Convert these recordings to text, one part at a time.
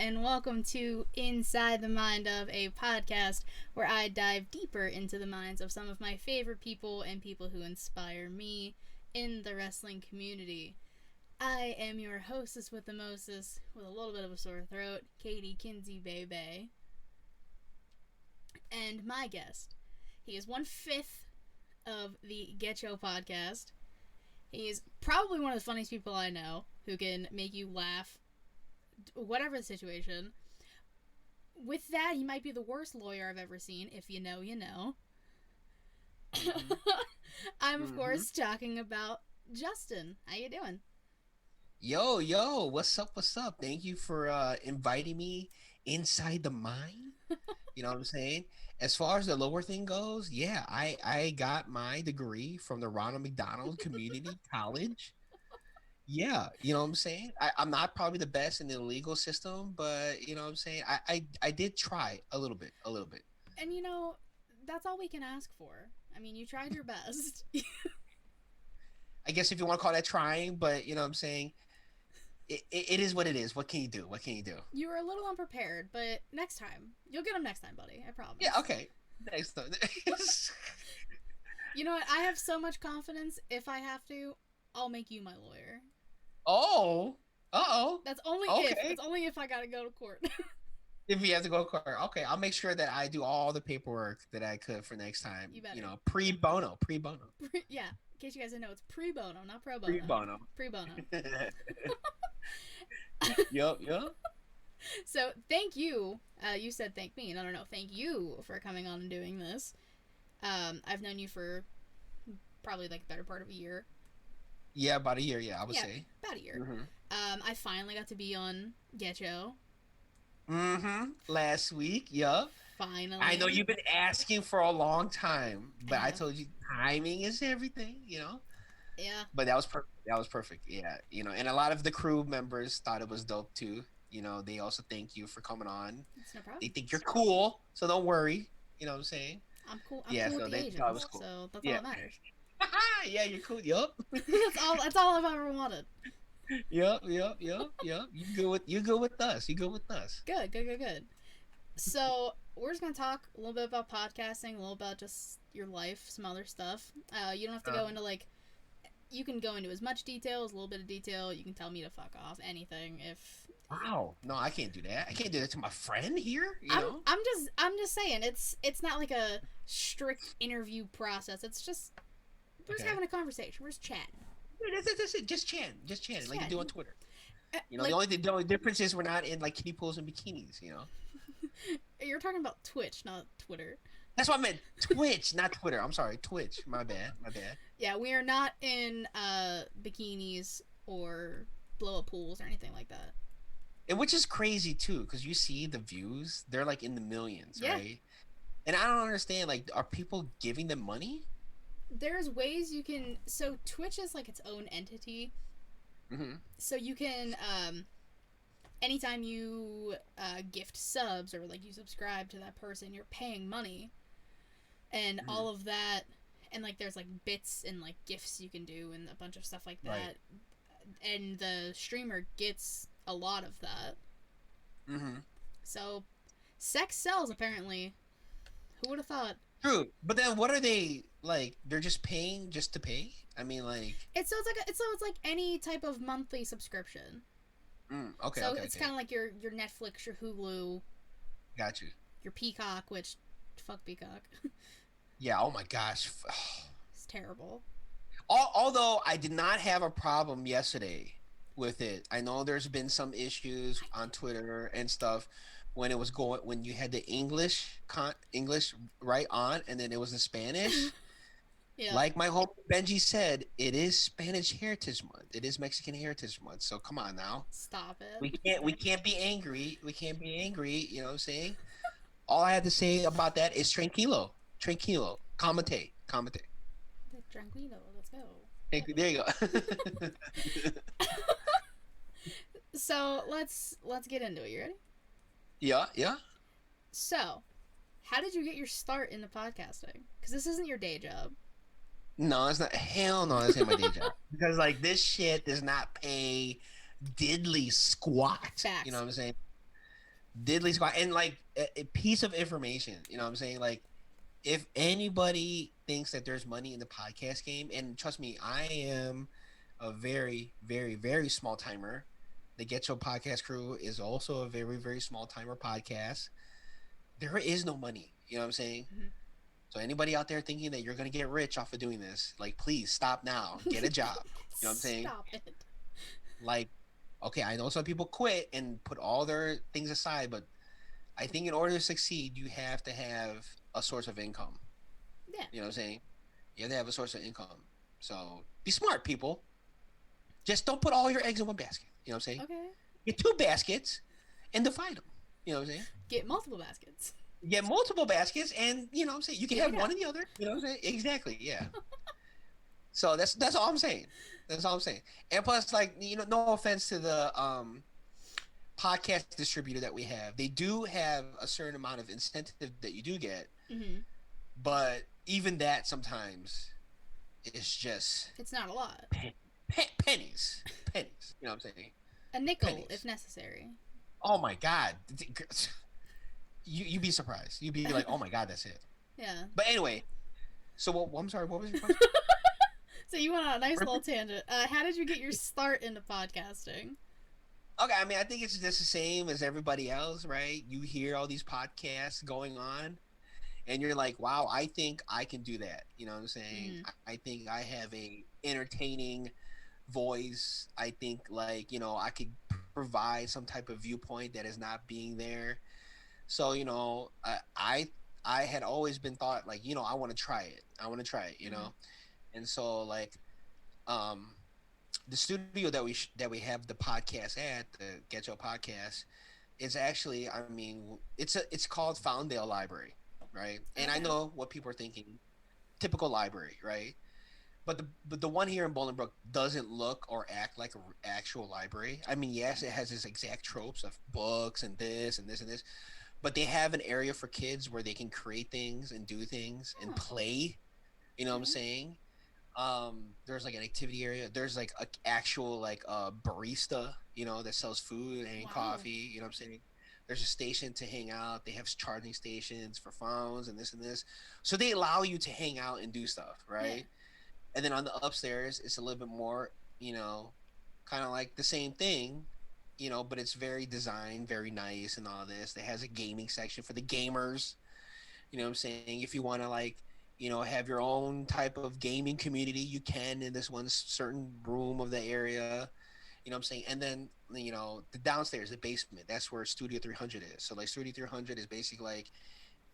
and welcome to Inside the Mind of, a podcast where I dive deeper into the minds of some of my favorite people and people who inspire me in the wrestling community. I am your hostess with the mostest, with a little bit of a sore throat, Katie Kinsey Bebe. And my guest, he is 1/5 of the Ghetto Podcast. He is probably one of the funniest people I know, who can make you laugh whatever the situation. With that, he might be the worst lawyer I've ever seen. If you know, you know. I'm, of course, talking about Justin. How you doing? Yo, what's up? Thank you for inviting me inside the mind. You know what I'm saying? As far as the lower thing goes, yeah, I got my degree from the Ronald McDonald Community College. Yeah, you know what I'm saying? I'm not probably the best in the legal system, but you know what I'm saying? I did try a little bit. And that's all we can ask for. I mean, you tried your best. I guess if you want to call that trying, but you know what I'm saying? It is what it is. What can you do? You were a little unprepared, but next time. You'll get them next time, buddy. I promise. Yeah, okay. Next time. You know what? I have so much confidence. If I have to, I'll make you my lawyer. Oh. Uh-oh. That's only if. It's only if I gotta go to court. If you have to go to court. Okay, I'll make sure that I do all the paperwork that I could for next time. You better. Pre bono. Yeah. In case you guys didn't know, it's pre bono, not pro bono. Pre bono. Yup. So, thank you. You said thank me. No. Thank you for coming on and doing this. I've known you for probably like the better part of a year. Yeah, about a year. Yeah, I would say. About a year. Mm-hmm. I finally got to be on Ghetto. Last week. Yup. Finally. I know you've been asking for a long time, but I told you timing is everything, Yeah. But that was perfect. Yeah. And a lot of the crew members thought it was dope too. They also thank you for coming on. It's no problem. They think you're cool, so don't worry. You know what I'm saying? I'm cool. Yeah, cool so with the they Asians, thought it was cool. So that's all that matters. Yeah, you're cool. Yup. That's all I've ever wanted. Yup. You good with us. Good. So we're just gonna talk a little bit about podcasting, a little about just your life, some other stuff. You don't have to go into you can go into as much detail, as a little bit of detail. You can tell me to fuck off, anything. If wow, no, I can't do that. I can't do that to my friend here. I'm just saying it's not like a strict interview process. It's just we're just having a conversation. We're just chatting. That's it. Just chatting like you do on Twitter. Like, the only difference is we're not in like kiddie pools and bikinis. You're talking about Twitch, not Twitter. That's what I meant. Twitch, not Twitter. I'm sorry, Twitch. My bad. Yeah, we are not in bikinis or blow up pools or anything like that. And which is crazy too, because you see the views, they're like in the millions, yeah. Right? And I don't understand, like, are people giving them money? There's ways you can. So Twitch is like its own entity. Mm-hmm. So you can, anytime you gift subs or like you subscribe to that person, you're paying money, and all of that, and like there's like bits and like gifts you can do and a bunch of stuff like that, right. And the streamer gets a lot of that. Mm-hmm. So, sex sells apparently. Who would have thought? True, but then what are they like? They're just paying just to pay. I mean, like it's like any type of monthly subscription. Okay. So it's kind of like your Netflix, your Hulu. Got you. Your Peacock, which fuck Peacock. Yeah. Oh my gosh. It's terrible. Although I did not have a problem yesterday with it. I know there's been some issues on Twitter and stuff when you had the English right on, and then it was in Spanish. Yeah. Like my homie Benji said, it is Spanish Heritage Month. It is Mexican Heritage Month. So come on now. Stop it. We can't be angry. You know what I'm saying? All I have to say about that is tranquilo. Commentate. Tranquilo. Let's go. There you go. So let's get into it. You ready? Yeah. So, how did you get your start into podcasting? Because this isn't your day job. No, it's not. Hell no, this ain't my day job. Because like this shit does not pay diddly squat. Facts. You know what I'm saying? diddly squat. And like a piece of information, you know what I'm saying? Like, if anybody thinks that there's money in the podcast game, and trust me, I am a very, very, very small timer. The Ghetto Podcast crew is also a very, very small timer podcast. There is no money. You know what I'm saying? Mhm. So anybody out there thinking that you're gonna get rich off of doing this, like, please stop now. Get a job. You know what I'm saying? Stop it. Like, okay, I know some people quit and put all their things aside, but I think in order to succeed, you have to have a source of income. Yeah. You know what I'm saying? You have to have a source of income. So be smart, people. Just don't put all your eggs in one basket. You know what I'm saying? Okay. Get two baskets and divide them. You know what I'm saying? Get multiple baskets. Get multiple baskets, and you know what I'm saying? You can Give have it one up. and the other. You know what I'm saying? Exactly. Yeah. So that's all I'm saying. That's all I'm saying. And plus, like, no offense to the podcast distributor that we have, they do have a certain amount of incentive that you do get, Mm-hmm. but even that sometimes it's just It's not a lot. pennies, pennies. You know what I'm saying? A nickel, Pennies. if necessary. Oh my god, you'd be surprised. You'd be like, oh my god, that's it. Yeah. But anyway, so I'm sorry. What was your question? So you went on a nice little tangent. How did you get your start into podcasting? Okay, I mean, I think it's just the same as everybody else, right? You hear all these podcasts going on, and you're like, wow, I think I can do that. You know what I'm saying? Mm-hmm. I think I have a entertaining voice. I think, like, I could provide some type of viewpoint that is not being there. So, I had always been thought, like, I want to try it. I want to try it, Mm-hmm. And so, like, um the studio that we have the podcast at, the Ghetto Podcast, is actually, I mean, it's called Foundail Library, right? And I Okay. know what people are thinking, typical library, right? But the one here in Bolingbrook doesn't look or act like an actual library. I mean, yes, it has its exact tropes of books and this and this and this, but they have an area for kids where they can create things and do things and Oh, play. You know what I'm okay. saying? There's like an activity area. There's like a actual, like, barista, that sells food and Wow. coffee. You know what I'm saying? There's a station to hang out. They have charging stations for phones and this. So they allow you to hang out and do stuff, Yeah. right? And then on the upstairs, it's a little bit more, kind of like the same thing, but it's very designed, very nice and all this. It has a gaming section for the gamers. You know what I'm saying? If you want to, like, have your own type of gaming community, you can in this one certain room of the area. You know what I'm saying? And then, the downstairs, the basement, that's where Studio 300 is. So, like, Studio 300 is basically like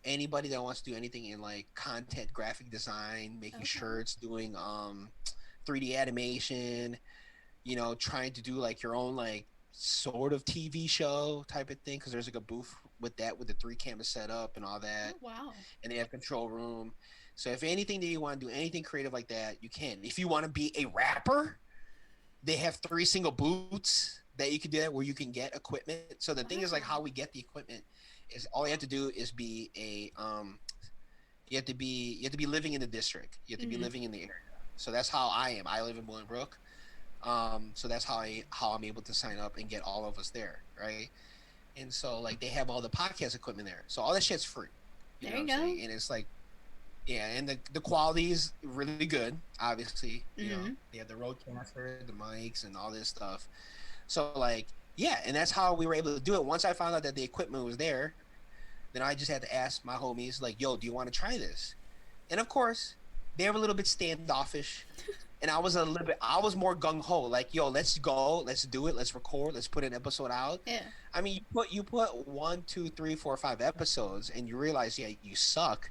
anybody that wants to do anything in, like, content, graphic design, making Okay. shirts, doing 3D animation, trying to do, like, your own, like, sort of TV show type of thing, because there's like a booth with that, with the 3 camera setup and all that, Oh, wow. and they have control room. So if anything that you want to do, anything creative like that, you can. If you want to be a rapper, they have 3 single booths that you can do that, where you can get equipment. So the thing is, like, Wow. how we get the equipment is, all you have to do is be a you have to be living in the district. You have to be Mm-hmm. living in the area. So that's how I am. I live in Bolingbrook. So that's how I'm able to sign up and get all of us there, right? And so, like, they have all the podcast equipment there. So all that shit's free. You There know what you I'm go. saying? And it's like, yeah, and the quality is really good. Obviously, Mm-hmm. they have the roadcaster, the mics, and all this stuff. So, like, yeah, and that's how we were able to do it. Once I found out that the equipment was there, then I just had to ask my homies, like, yo, do you want to try this? And of course, they were a little bit standoffish. And I was more gung ho, like, yo, let's go, let's do it, let's record, let's put an episode out. Yeah. I mean, you put 1, 2, 3, 4, 5 episodes, and you realize, yeah, you suck.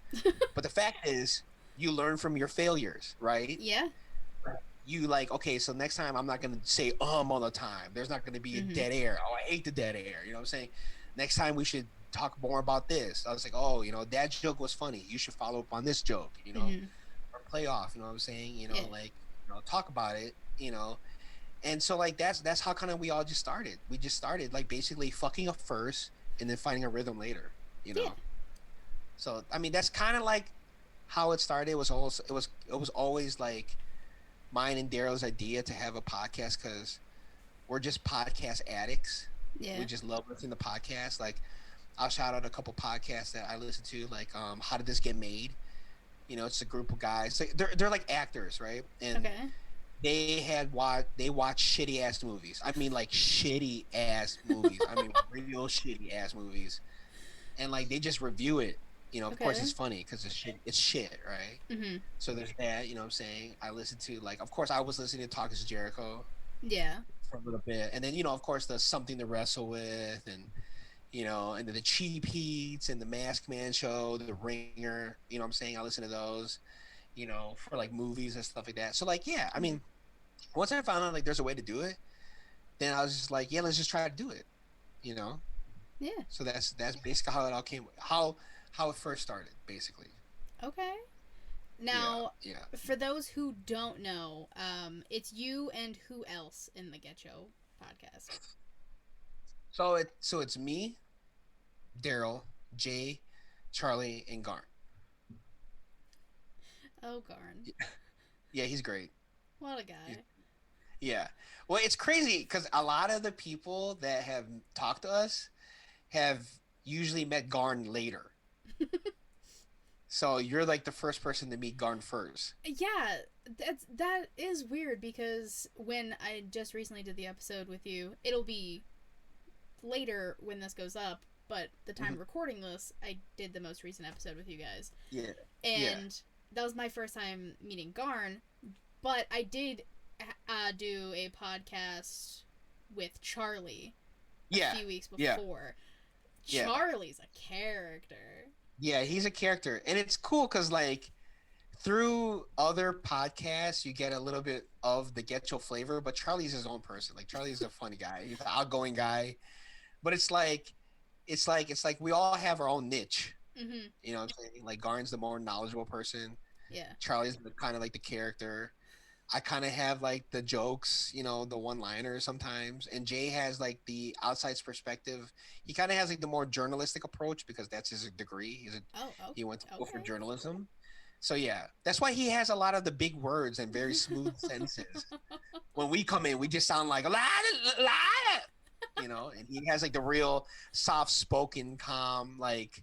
But the fact is, you learn from your failures, right? Yeah. You, like, okay, so next time I'm not gonna say all the time. There's not gonna be a Mm-hmm. dead air. Oh, I hate the dead air. You know what I'm saying? Next time we should talk more about this. I was like, oh, that joke was funny. You should follow up on this joke. Mm-hmm. Or play off. You know what I'm saying? Yeah. Like, talk about it. And so, like, that's how kind of we all just started. We just started, like, basically fucking up first and then finding a rhythm later. You Yeah. know. So I mean, that's kind of like how it started. It was always like mine and Daryl's idea to have a podcast, because we're just podcast addicts. Yeah. We just love listening to podcasts. Like, I'll shout out a couple podcasts that I listen to, like How Did This Get Made? You know, it's a group of guys. They're like actors, right? And Okay. they watch shitty ass movies. I mean, like shitty ass movies. I mean, real shitty ass movies. And like they just review it. You know, of course Okay. it's funny because it's shit. It's shit, right? Mhm. So there's that. You know what I'm saying? I listen to like, of course, I was listening to Talk Is Jericho Yeah. for a little bit, and then of course, the Something to Wrestle With, and and then the Cheap Heats and the Mask Man Show, the Ringer. You know what I'm saying? I listen to those. For like movies and stuff like that. So like, yeah, I mean, Mhm. once I found out like there's a way to do it, then I was just like, yeah, let's just try to do it. You know. Yeah. So that's basically how it all came. How it first started, basically. Okay. Yeah, Now, yeah. for those who don't know, it's you and who else in the Ghetto podcast? So it's me, Daryl, Jay, Charlie, and Garn. Oh, Garn. Yeah, he's great. What a He's, guy. yeah. Well, it's crazy because a lot of the people that have talked to us have usually met Garn later. So you're like the first person to meet Garn first. Yeah, that is weird because when I just recently did the episode with you, it'll be later when this goes up, but the time Hmm. recording this, I did the most recent episode with you guys. Yeah. Yeah. And that was my first time meeting Garn, but I did do a podcast with Charlie a Yeah. few weeks Yeah. before. Yeah. Charlie's a character. Yeah. He's a character, and it's cool because like through other podcasts, you get a little bit of the Get Your flavor, but Charlie's his own person. Like Charlie's a funny guy. He's an outgoing guy, but it's like we all have our own niche. Mhm. You know what I'm saying? Like Garn's the more knowledgeable person. Yeah. Charlie's kind of like the character. I kind of have like the jokes, the one-liners sometimes, and Jay has like the outside perspective. He kind of has like the more journalistic approach because that's his degree. Oh, He went to school for okay. journalism. So yeah, that's why he has a lot of the big words and very smooth sentences. When we come in, we just sound like la la la, and he has like the real soft-spoken, calm, like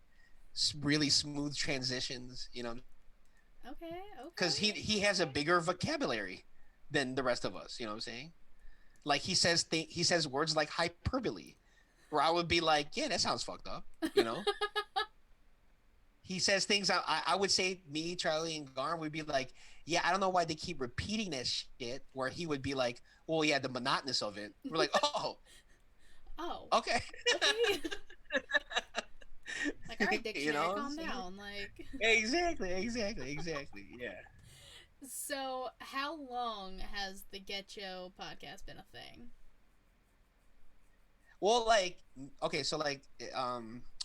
really smooth transitions, Okay, because okay. he has a bigger vocabulary than the rest of us. You know what I'm saying? Like he says words like hyperbole, where I would be like, yeah, that sounds fucked up. You know. He says things I would say me, Charlie, and Garn would be like, yeah, I don't know why they keep repeating that shit. Where he would be like, well, yeah, the monotonous of it. We're like, oh, Oh, okay. okay. Like, all right, you dictionary, know? calm down. Like, Exactly. Yeah. so how long has the Get Yo podcast been a thing? Well, like, okay, so like,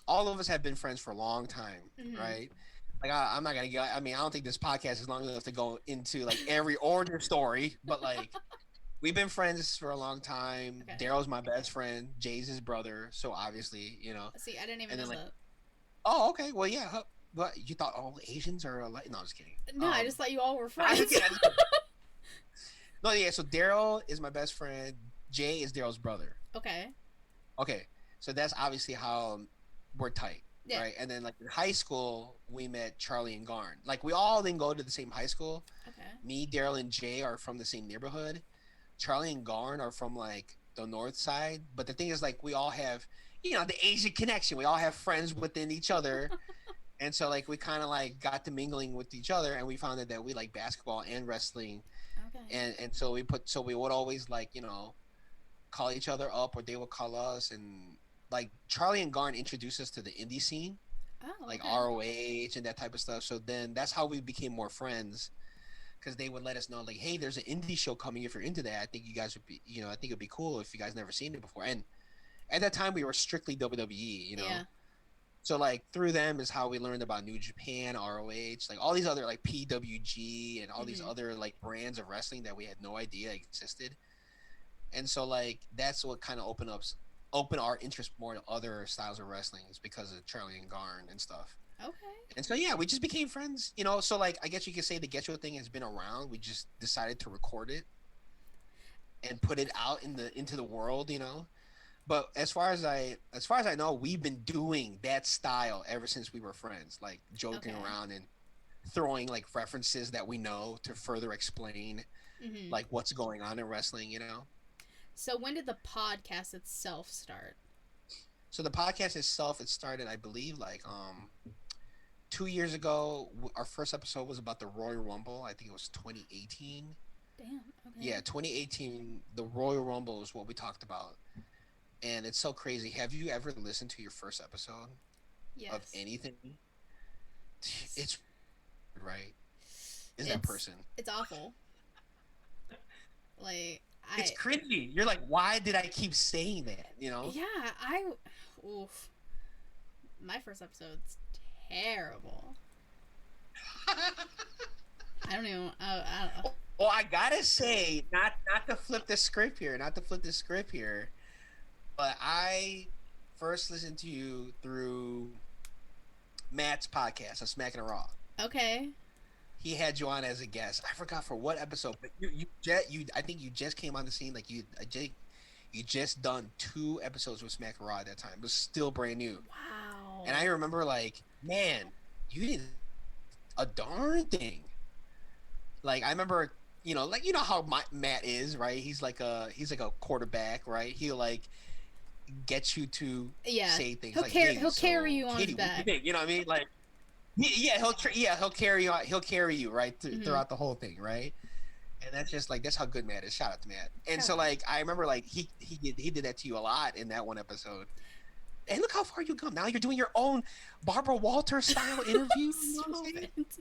all of us have been friends for a long time, Mm-hmm. right? Like, I'm not gonna go. I mean, I don't think this podcast is long enough to go into like every origin story, but like, we've been friends for a long time. Okay. Daryl's my best friend. Jay's his brother, so obviously, See, I didn't even And know then like, that. oh, okay, well, yeah. But you thought all Asians are like? No, I'm just kidding. No, I just thought you all were I just friends. kidding. No, yeah. So Daryl is my best friend. Jay is Daryl's brother. Okay. Okay, so that's obviously how we're tight, Yeah. right? And then like in high school, we met Charlie and Garn. Like we all didn't go to the same high school. Okay. Me, Daryl, and Jay are from the same neighborhood. Charlie and Garn are from like the north side. But the thing is, like we all have, the Asian connection. We all have friends within each other, and so like we kind of like got to mingling with each other, and we found out that we like basketball and wrestling, Okay. and so we would always like call each other up, or they would call us, and like Charlie and Garn introduced us to the indie scene, Oh, like okay. ROH and that type of stuff. So then that's how we became more friends, because they would let us know like, hey, there's an indie show coming. If you're into that, I think you guys would be, I think it'd be cool if you guys never seen it before. And at that time, we were strictly WWE, Yeah. So like through them is how we learned about New Japan, ROH, like all these other like PWG and all these Mm-hmm. other like brands of wrestling that we had no idea existed. And so like that's what kind of open our interest more to other styles of wrestling, is because of Charlie and Garn and stuff. Okay. And so yeah, we just became friends, So like I guess you could say the Get Show thing has been around. We just decided to record it and put it out into the world. But as far as I know, we've been doing that style ever since we were friends, like joking Okay. around and throwing like references that we know to further explain Mm-hmm. like what's going on in wrestling, you know? So when did the podcast itself start? So the podcast itself, it started, I believe, like 2 years ago. Our first episode was about the Royal Rumble. I think it was 2018. Damn. Okay. Yeah, 2018. The Royal Rumble is what we talked about, and it's so crazy. Have you ever listened to your first episode of Yes. anything? Yes. It's right. Is that It's person? it's awful. Like It's I cringy. You're like, why did I keep saying that? You know? yeah, I oof. My first episode's terrible. I don't even I don't know. Well, I gotta say, not to flip the script here, but I first listened to you through Matt's podcast on Smacking It Raw. Okay. He had you on as a guest. I forgot for what episode, but you I think you just came on the scene. Like you just done 2 episodes with Smack Raw at that time. It was still brand new, and I Wow. remember like, man, you did a darn thing. Like I remember, like how Matt is, right? He's like a quarterback, right? He'll like get you to Yeah. say things like, "Hey, He'll carry so you on his Katie, what do you back. think?" You know what I mean? Like, yeah, he'll carry you. He'll carry you right Mhm. throughout the whole thing, right? And that's just like that's how good Matt is. Shout out to Matt. And Shout so out. like I remember like he did that to you a lot in that one episode. And look how far you come. Now you're doing your own Barbara Walters style interview. You know what I'm Stop saying? it.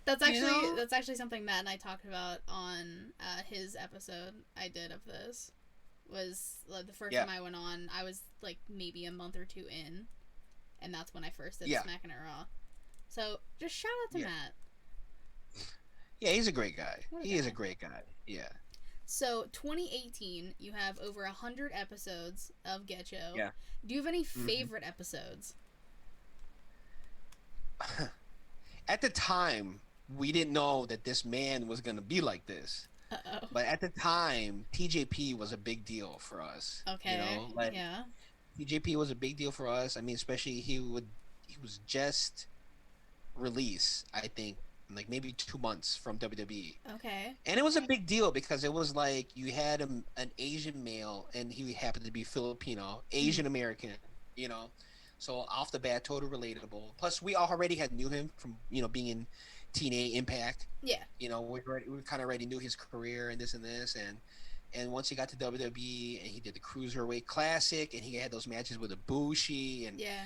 That's You actually know? that's actually something Matt and I talked about on his episode I did of this. Was like, the first Yeah. time I went on, I was like maybe a month or two in, and that's when I first did Yeah. Smacking It Raw. So just shout out to Yeah. Matt. Yeah, he's a great guy. What a He is a guy. great guy. Yeah. So 2018, you have over 100 episodes of Getcho. Yeah. Do you have any Hmm. favorite episodes? At the time, we didn't know that this man was gonna be like this. Uh oh. But at the time, TJP was a big deal for us. Okay. Like Yeah. TJP was a big deal for us. I mean, especially he was just released, I think, like maybe 2 months from WWE. Okay. And it was a big deal because it was like you had an Asian male and he happened to be Filipino, Hmm. Asian American, you know. So off the bat, total relatable. Plus, we already had knew him from being in TNA Impact. Yeah. We kind of already knew his career and this, and once he got to WWE and he did the Cruiserweight Classic and he had those matches with Ibushi Yeah.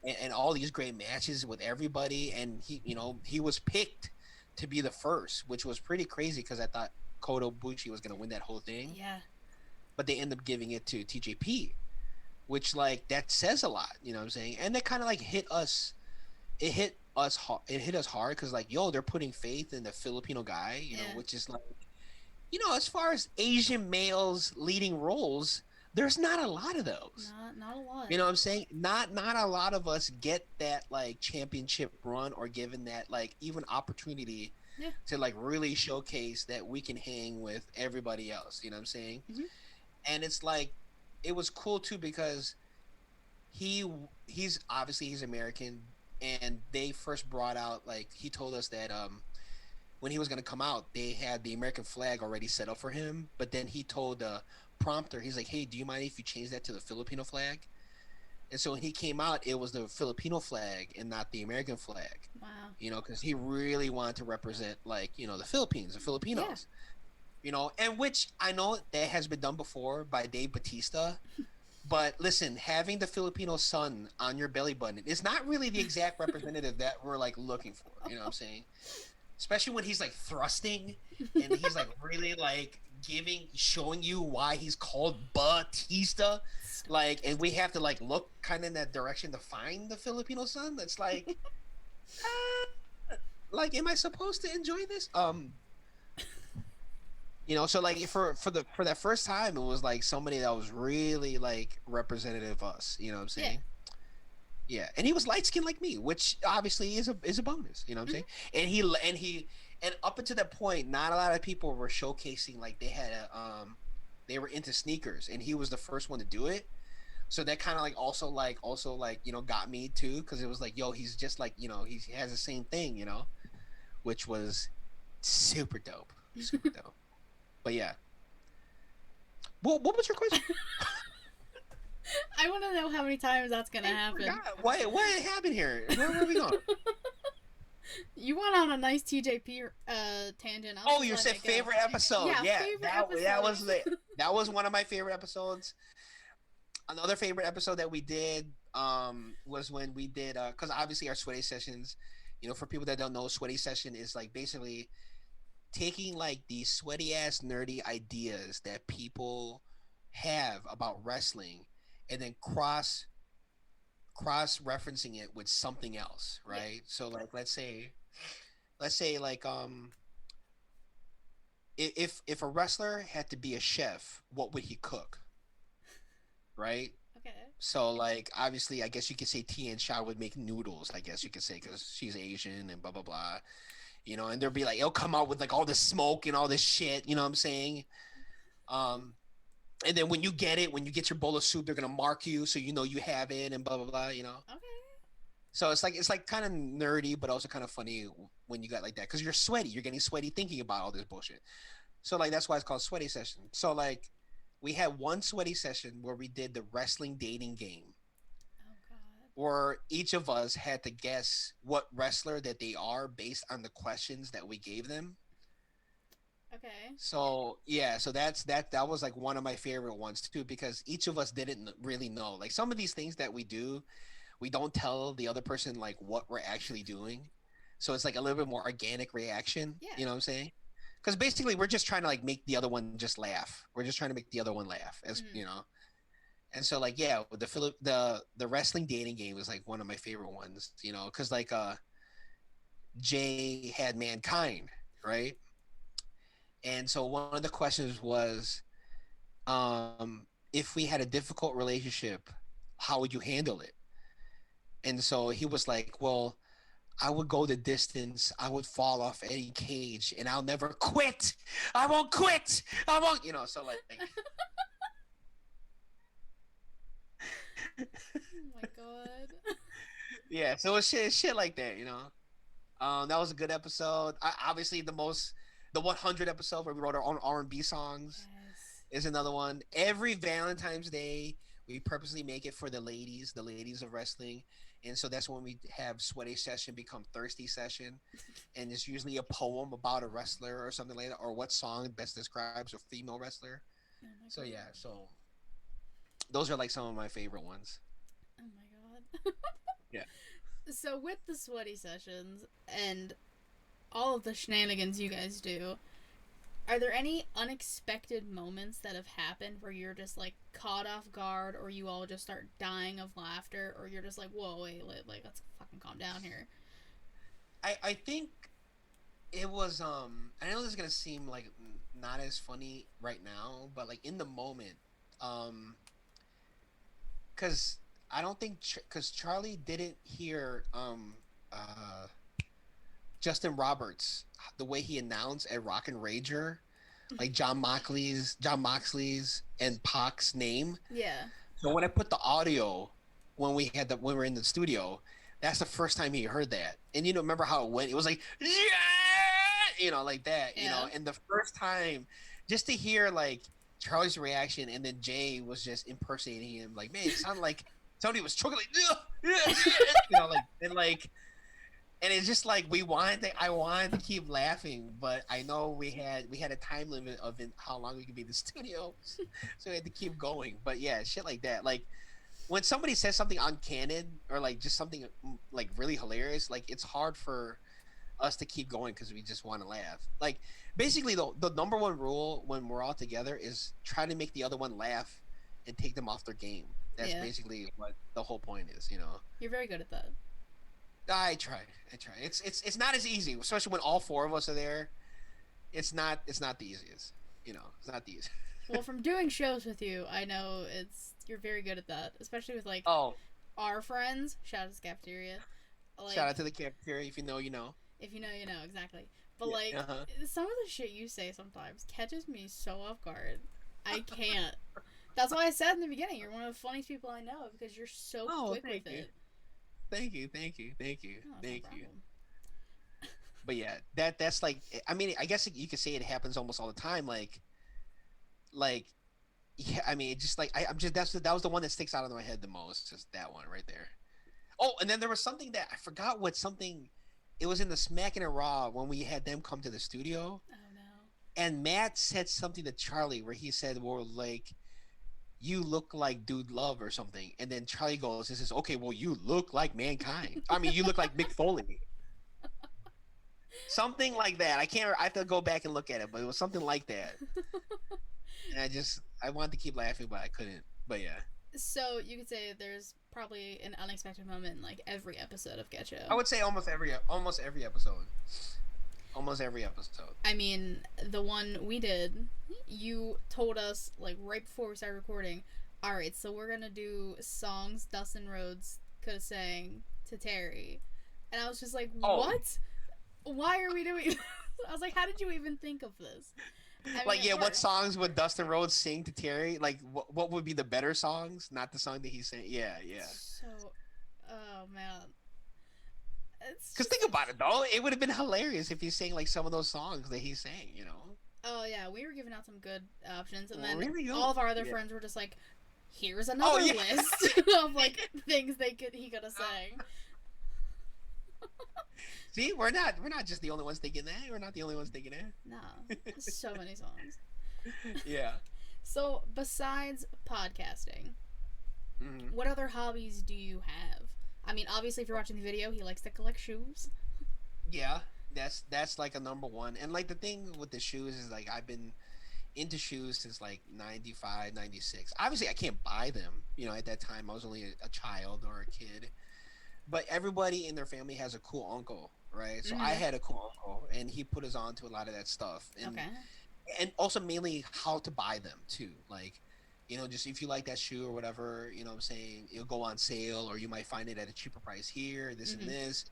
and all these great matches with everybody, and he was picked to be the first, which was pretty crazy because I thought Kota Ibushi was going to win that whole thing, Yeah. but they end up giving it to TJP, which like that says a lot, you know what I'm saying? And that kind of like hit us. It hit us hard because like they're putting faith in the Filipino guy, Yeah. which is like as far as Asian males leading roles, there's not a lot of those. Not a lot. You know what I'm saying? Not a lot of us get that like championship run or given that like even opportunity Yeah. to like really showcase that we can hang with everybody else. You know what I'm saying? Hmm. And it's like it was cool too because he he's American, and they first brought out like he told us that when he was gonna come out, they had the American flag already set up for him. But then he told the prompter, he's like, "Hey, do you mind if you change that to the Filipino flag?" And so when he came out, it was the Filipino flag and not the American flag. Wow. Because he really wanted to represent like the Philippines, the Yeah. Filipinos. And which I know that has been done before by Dave Batista. But listen, having the Filipino sun on your belly button is not really the exact representative that we're like looking for. You know what I'm saying? Especially when he's like thrusting and he's like really like showing you why he's called Batista. Stop. Like, and we have to like look kind of in that direction to find the Filipino sun. That's like, am I supposed to enjoy this? So like for that first time, it was like somebody that was really like representative of us. You know what I'm Yeah. saying? Yeah, and he was light skinned like me, which obviously is a bonus. You know what I'm Hmm. saying? And up until that point, not a lot of people were showcasing like they had they were into sneakers, and he was the first one to do it. So that kind of like got me too, because it was like, yo, he's just like, he has the same thing, which was super dope, super dope. But yeah, what was your question? I want to know how many times that's gonna I happen. forgot. What happened here? Where were we going? You went on a nice TJP tangent. I'll Oh, just you let said it go. favorite episode. Yeah, Yeah, favorite that was episode. that was one of my favorite episodes. Another favorite episode that we did was when we did because obviously our sweaty sessions, for people that don't know, sweaty session is like basically taking like these sweaty ass nerdy ideas that people have about wrestling and then cross referencing it with something else, Yeah. right? So like let's say like if a wrestler had to be a chef, what would he cook, right? Okay. So like obviously I guess you could say Tian Sha would make noodles, I guess you could say, because she's Asian and blah blah blah. And they'll be like, it'll come out with like all this smoke and all this shit, you know what I'm saying? Um and then when you get it, when you get your bowl of soup, they're gonna mark you so you know you have it and blah blah blah. Okay. So it's like kind of nerdy, but also kind of funny when you got like that, because you're sweaty. You're getting sweaty thinking about all this bullshit. So like that's why it's called sweaty session. So like we had one sweaty session where we did the wrestling dating game, Oh God. where each of us had to guess what wrestler that they are based on the questions that we gave them. Okay. So yeah, so that was like one of my favorite ones too, because each of us didn't really know. Like some of these things that we do, we don't tell the other person like what we're actually doing. So it's like a little bit more organic reaction. Yeah. You know what I'm saying? Because basically we're just trying to like make the other one just laugh. We're just trying to make the other one laugh, as Mm. And so like yeah, the wrestling dating game was like one of my favorite ones. Because like Jay had mankind, right? And so one of the questions was, if we had a difficult relationship, how would you handle it? And so he was like, well, I would go the distance. I would fall off any cage, and I'll never quit. I won't quit. I won't, so like, Oh my God. yeah. So it's shit like that. That was a good episode. Obviously, the 100 episode where we wrote our own R&B songs Yes. is another one. Every Valentine's Day, we purposely make it for the ladies of wrestling. And so that's when we have sweaty session become thirsty session. And it's usually a poem about a wrestler or something like that, or what song best describes a female wrestler. Oh my So God. yeah, so those are like some of my favorite ones. Oh my God. Yeah. So with the sweaty sessions and all of the shenanigans you guys do, are there any unexpected moments that have happened where you're just like caught off guard, or you all just start dying of laughter, or you're just like, whoa, wait, like let's fucking calm down here? I think it was I know this is gonna seem like not as funny right now, but like in the moment, um because I don't think because Charlie didn't hear uh Justin Roberts the way he announced at Rock and Rager, like John Moxley's and Pac's name. Yeah. So when I put the audio, when we were in the studio, that's the first time he heard that. And remember how it went? It was like, yeah, like that, Yeah. And the first time, just to hear like Charlie's reaction, and then Jay was just impersonating him, like, man, it sounded like somebody was choking, like, and like, and it's just like I wanted to keep laughing, but I know we had a time limit of how long we could be in the studio, so we had to keep going. But yeah, shit like that, like when somebody says something uncanon or like just something like really hilarious, like it's hard for us to keep going because we just want to laugh. Like basically, the number one rule when we're all together is try to make the other one laugh and take them off their game. That's Yeah. basically what the whole point is. You're very good at that. I try. It's not as easy, especially when all four of us are there. It's not the easiest. It's not the easiest. Well, from doing shows with you, I know you're very good at that, especially with like Oh, our friends. Shout out to Cafeteria. shout Like, out to the cafeteria. If you know, you know. if you know, you know exactly. But Yeah. like, Uh-huh. some of the shit you say sometimes catches me so off guard. I can't. That's why I said in the beginning, you're one of the funniest people I know because you're so Oh, quick thank with you. it. Thank you. Thank you. Thank you. No, it's no Thank you. problem. But yeah, that's like, I mean, I guess you could say it happens almost all the time. Like, yeah, I mean, it just like I'm just that was the one that sticks out of my head the most. Just that one right there. Oh, and then there was something that I forgot what something. It was in the Smacking and Raw when we had them come to the studio, Oh no. and Matt said something to Charlie where he said, "Well, like you look like Dude Love or something," and then Charlie goes, "This is okay. Well, you look like Mankind. I mean, you look like Mick Foley." Something like that. I can't. I have to go back and look at it, but it was something like that. And I wanted to keep laughing, but I couldn't. But yeah, So you could say there's probably an unexpected moment in like every episode of I Getcho. would say almost every episode. I mean, the one we did, you told us like right before we started recording. All right, so we're gonna do songs Dustin Rhodes could have sang to Terry, and I was just like, Oh, what? Why are we doing this? I was like, how did you even think of this? I mean, like it yeah, what worked. songs would Dustin Rhodes sing to Terry? Like what would be the better songs? Not the song that he sang. Yeah, yeah. So, oh man, it's Because just think about it though, it would have been hilarious if he sang like some of those songs that he sang. You know. oh yeah, we were giving out some good options, and then Really all good. of our other Yeah. friends were just like, "Here's Oh another yeah. list of like things he could have sang." See, we're not just the only ones thinking that. We're not the only ones thinking that. Nah, so many songs. Yeah. So besides podcasting, Hmm. what other hobbies do you have? I mean, obviously, if you're watching the video, he likes to collect shoes. Yeah. That's like a number one. And like the thing with the shoes is like I've been into shoes since like 95, 96. Obviously, I can't buy them. You know, at that time I was only a child or a kid. But everybody in their family has a cool uncle, right? So I Mm-hmm. had a cool uncle, and he put us on to a lot of that stuff, Okay. and also mainly how to buy them too. Like, you know, just if you like that shoe or whatever, you know what I'm saying, it'll go on sale, or you might find it at a cheaper price here, this and Mm-hmm. this.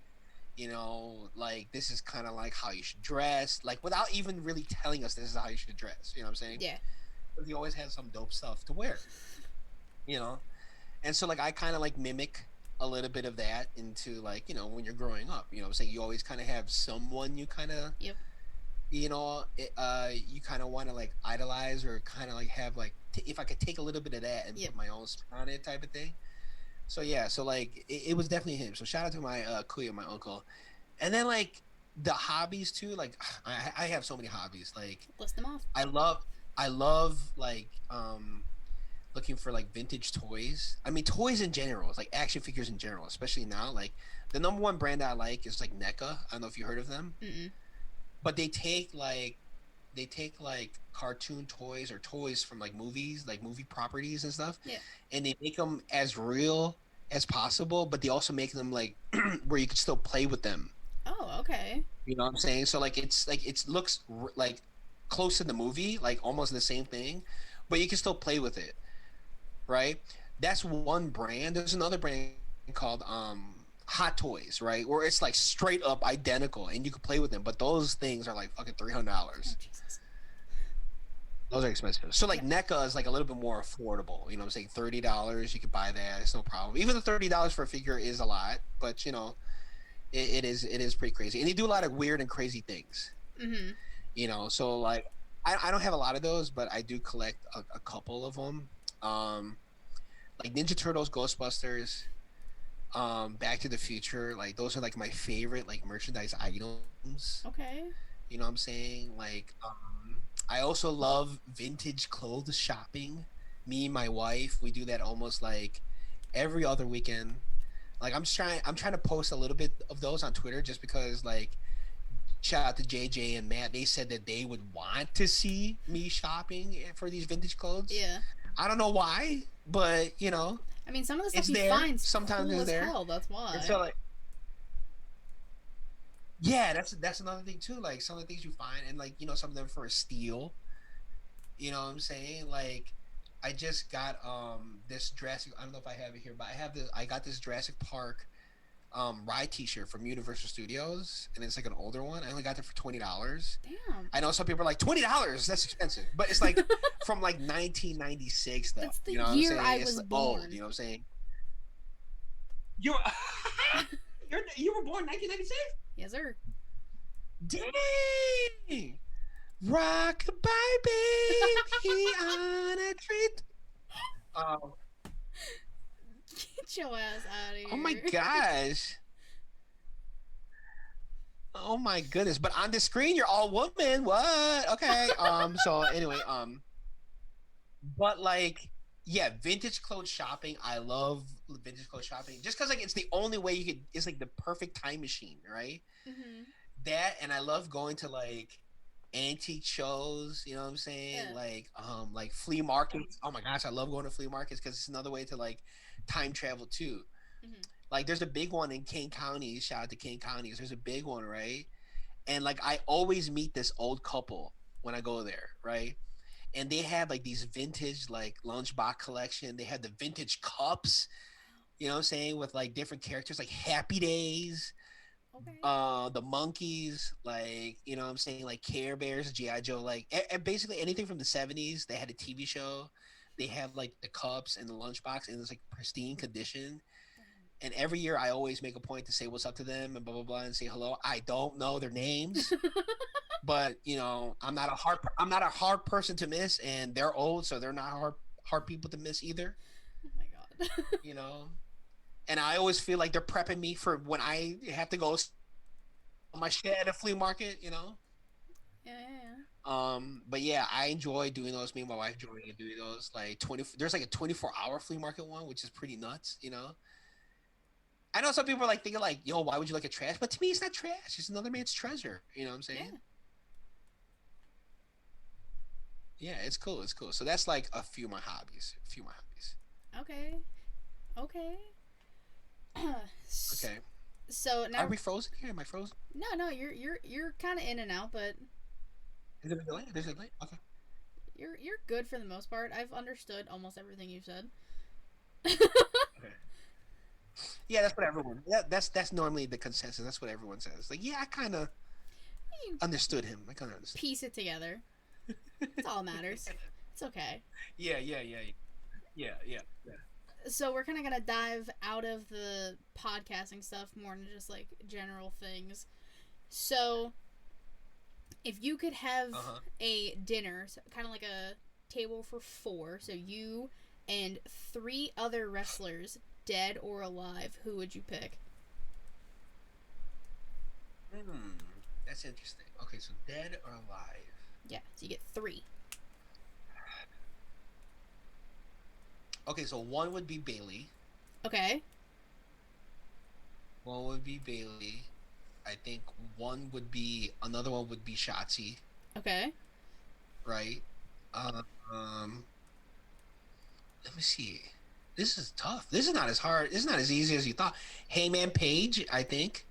You know, like this is kind of like how you should dress, like without even really telling us this is how you should dress. You know what I'm saying? Yeah. Because he always has some dope stuff to wear. You know, and so like I kind of like mimic a little bit of that into like when you're growing up. You know what I'm saying? You always kind of have someone you kind of Yep. you kind of want to like idolize or kind of like have like if I could take a little bit of that and Yep. put my own spin on it type of thing. So yeah, so like it was definitely him. So shout out to my Kuya, my uncle. And then like the hobbies too, like I have so many hobbies. Like List them off. I love I love like looking for like vintage toys. I mean toys in general, it's like action figures in general, especially now. Like the number one brand I like is like NECA. I don't know if you heard of them, Mm-mm. but they take like cartoon toys or toys from like movies, like movie properties and stuff, Yeah. and they make them as real as possible, but they also make them like where you can still play with them. Oh, okay. You know what I'm saying? So like it looks like close to the movie, like almost the same thing, but you can still play with it, right? That's one brand. There's another brand called Hot Toys, right? Where it's like straight up identical and you can play with them, but those things are like fucking Oh $300. Jesus. Those are expensive. So like Yeah. NECA is like a little bit more affordable. You know what I'm saying? $30, you could buy that. It's no problem. Even the $30 for a figure is a lot, but it is pretty crazy. And they do a lot of weird and crazy things. Mm-hmm. So like I don't have a lot of those, but I do collect a couple of them. Um, like Ninja Turtles, Ghostbusters, Back to the Future, like those are like my favorite like merchandise items. Okay. You know what I'm saying? Like I also love vintage clothes shopping. Me and my wife, we do that almost like every other weekend. Like I'm trying to post a little bit of those on Twitter just because like shout out to JJ and Matt, they said that they would want to see me shopping for these vintage clothes. Yeah. I don't know why, but I mean, some of the stuff it's he there. finds Sometimes cool it's as there. hell. That's And why. so like yeah, that's another thing too. Like some of the things you find and like some of them for a steal. You know what I'm saying? Like I just got this Jurassic. I don't know if I have it here, but I got this Jurassic Park ride T-shirt from Universal Studios, and it's like an older one. I only got it for $20. Damn. I know some people are like $20. That's expensive, but it's like from like 1996 though. That's the You know what I'm year I saying? It's was like old. born. You know what I'm saying? You you were born 1996? Yes, sir. Dang! Rock-a-bye baby on a treat. Um, Get your ass out of here. oh my gosh. Oh my goodness. But on the screen you're all woman. What? Okay. So anyway, but like yeah, vintage clothes shopping. I love vintage clothes shopping just because like it's the only way you could. It's like the perfect time machine, right? Mm-hmm. That and I love going to like antique shows. You know what I'm saying? Yeah. Like flea markets. Oh my gosh, I love going to flea markets because it's another way to like time travel too. Mm-hmm. Like there's a big one in King County. Shout out to King Counties. There's a big one, right? And like I always meet this old couple when I go there, right? And they have like these vintage like lunchbox collection. They have the vintage cups, you know what I'm saying, with like different characters like Happy Days, Okay. the monkeys, like you know what I'm saying, like Care Bears, GI Joe, like basically anything from the '70s. They had a TV show. They have like the cups and the lunchbox, and it's like pristine condition. And every year, I always make a point to say what's up to them and blah blah blah and say hello. I don't know their names, but you know, I'm not a hard person to miss, and they're old, so they're not hard people to miss either. Oh my god. You know, and I always feel like they're prepping me for when I have to go on my shit at a flea market. You know. Yeah. But yeah, I enjoy doing those. Me and my wife enjoy doing those. Like 20, there's like a 24-hour flea market one, which is pretty nuts. You know. I know some people are like thinking like, yo, why would you look at trash? But to me, it's not trash. It's another man's treasure. You know what I'm saying? Yeah. Yeah, it's cool. It's cool. So that's like a few of my hobbies. A few of my hobbies. Okay. Okay. Okay. So now Are we frozen here? Am I frozen? no, you're kind of in and out, but Is there a delay? There's a delay? Okay. you're good for the most part. I've understood almost everything you've said. Okay. Yeah, that's what everyone. That's normally the consensus. That's what everyone says. Like, yeah, I kind of You understood him. I kind of understood. piece it together. That's all that matters. It's okay. Yeah, yeah, yeah, yeah, yeah, yeah. So we're kind of gonna dive out of the podcasting stuff more into just like general things. So if you could have a dinner, so kind of like a table for four, so you and three other wrestlers, dead or alive, who would you pick? Hmm, that's interesting. Okay, so dead or alive? Yeah, so you get three. Okay, so one would be Bailey. Okay. One would be Bailey. I think another one would be Shotzi, Okay. right? Um, let me see. This is tough. This is not as hard. This is not as easy as you thought. Heyman Page, I think.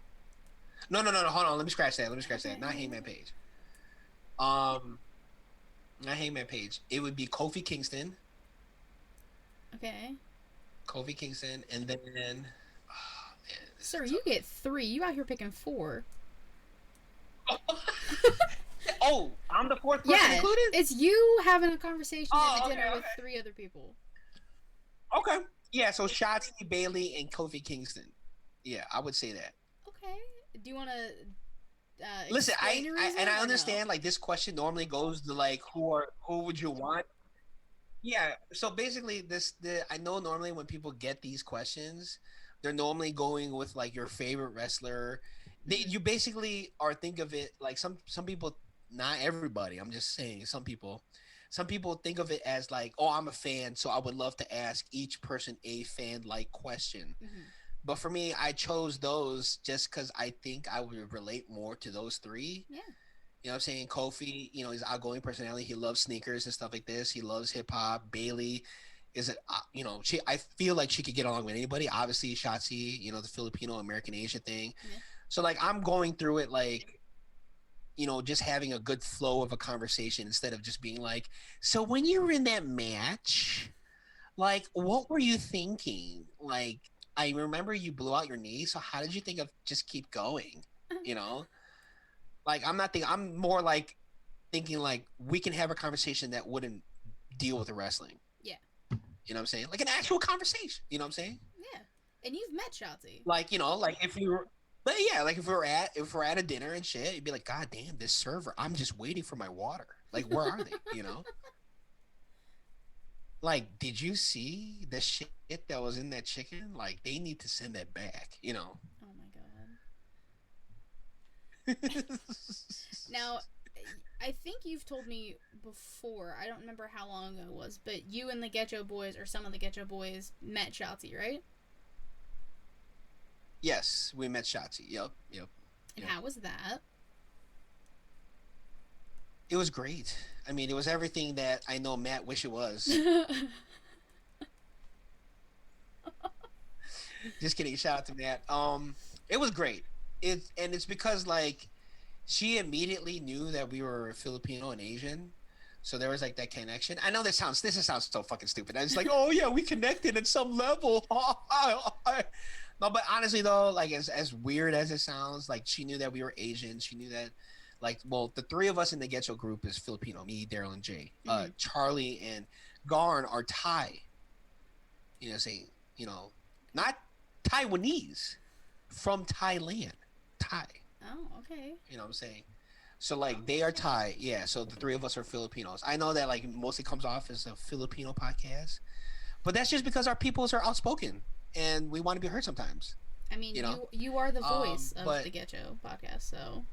No. Hold on. Let me scratch that. Okay. Not Heyman Page. Um, Not Heyman Page. It would be Kofi Kingston. Okay. Kofi Kingston, and then. Oh, man, Sir, you get three. You out here picking four. Oh, I'm the fourth person Yeah, included? it's you having a conversation at a okay, dinner with okay. three other people. Okay. Yeah, so Shotzi, Bailey, and Kofi Kingston. Yeah, I would say that. Okay. Do you want to Listen, explain your reason, and I or understand no? like this question normally goes to like who would you want? Yeah, so basically I know normally when people get these questions, they're normally going with like your favorite wrestler. Mhm. You basically are think of it like some people, not everybody, I'm just saying some people think of it as like, oh, I'm a fan, so I would love to ask each person a fan like question. Mhm. But for me, I chose those just because I think I would relate more to those three. Yeah. You know what I'm saying? Kofi, you know, he's outgoing personality. He loves sneakers and stuff like this. He loves hip hop. Bailey is you know, I feel like she could get along with anybody. Obviously, Shotzi, you know, the Filipino American Asian thing. Yeah. So like I'm going through it like, you know, just having a good flow of a conversation instead of just being like, so when you were in that match, like what were you thinking? Like I remember you blew out your knee, so how did you think of just keep going? You know, like I'm not thinking. I'm more like thinking like we can have a conversation that wouldn't deal with the wrestling. Yeah. You know what I'm saying? Like an actual conversation. You know what I'm saying? Yeah. And you've met Shotzi. Like, you know, like if we were, but yeah, like if we're at a dinner and shit, you'd be like, God damn, this server, I'm just waiting for my water. Like, where are they? You know? Like, did you see the shit that was in that chicken? Like, they need to send that back, you know? Oh my god. Now, I think you've told me before, I don't remember how long ago it was, but you and the Ghetto Boys, or some of the Ghetto Boys, met Shotzi, right? Yes, we met Shotzi. Yep, yep. And Yep. how was that? It was great. I mean, it was everything that I know Matt wish it was. Just kidding. Shout out to Matt. It was great. It's because like she immediately knew that we were Filipino and Asian, so there was like that connection. I know this sounds so fucking stupid. I was like, oh yeah, we connected at some level. No, but honestly though, like as weird as it sounds, like she knew that we were Asian. She knew that, like, well, the three of us in the Getcho group is Filipino. Me, Daryl, and Jay. Mm-hmm. Charlie and Garn are Thai. You know, saying, you know, not Taiwanese, from Thailand. Thai. Oh, okay. You know what I'm saying? So like they are Thai, yeah. So the three of us are Filipinos. I know that like mostly comes off as a Filipino podcast, but that's just because our peoples are outspoken and we want to be heard sometimes. I mean, You know, you are the voice of but the Ghetto podcast, so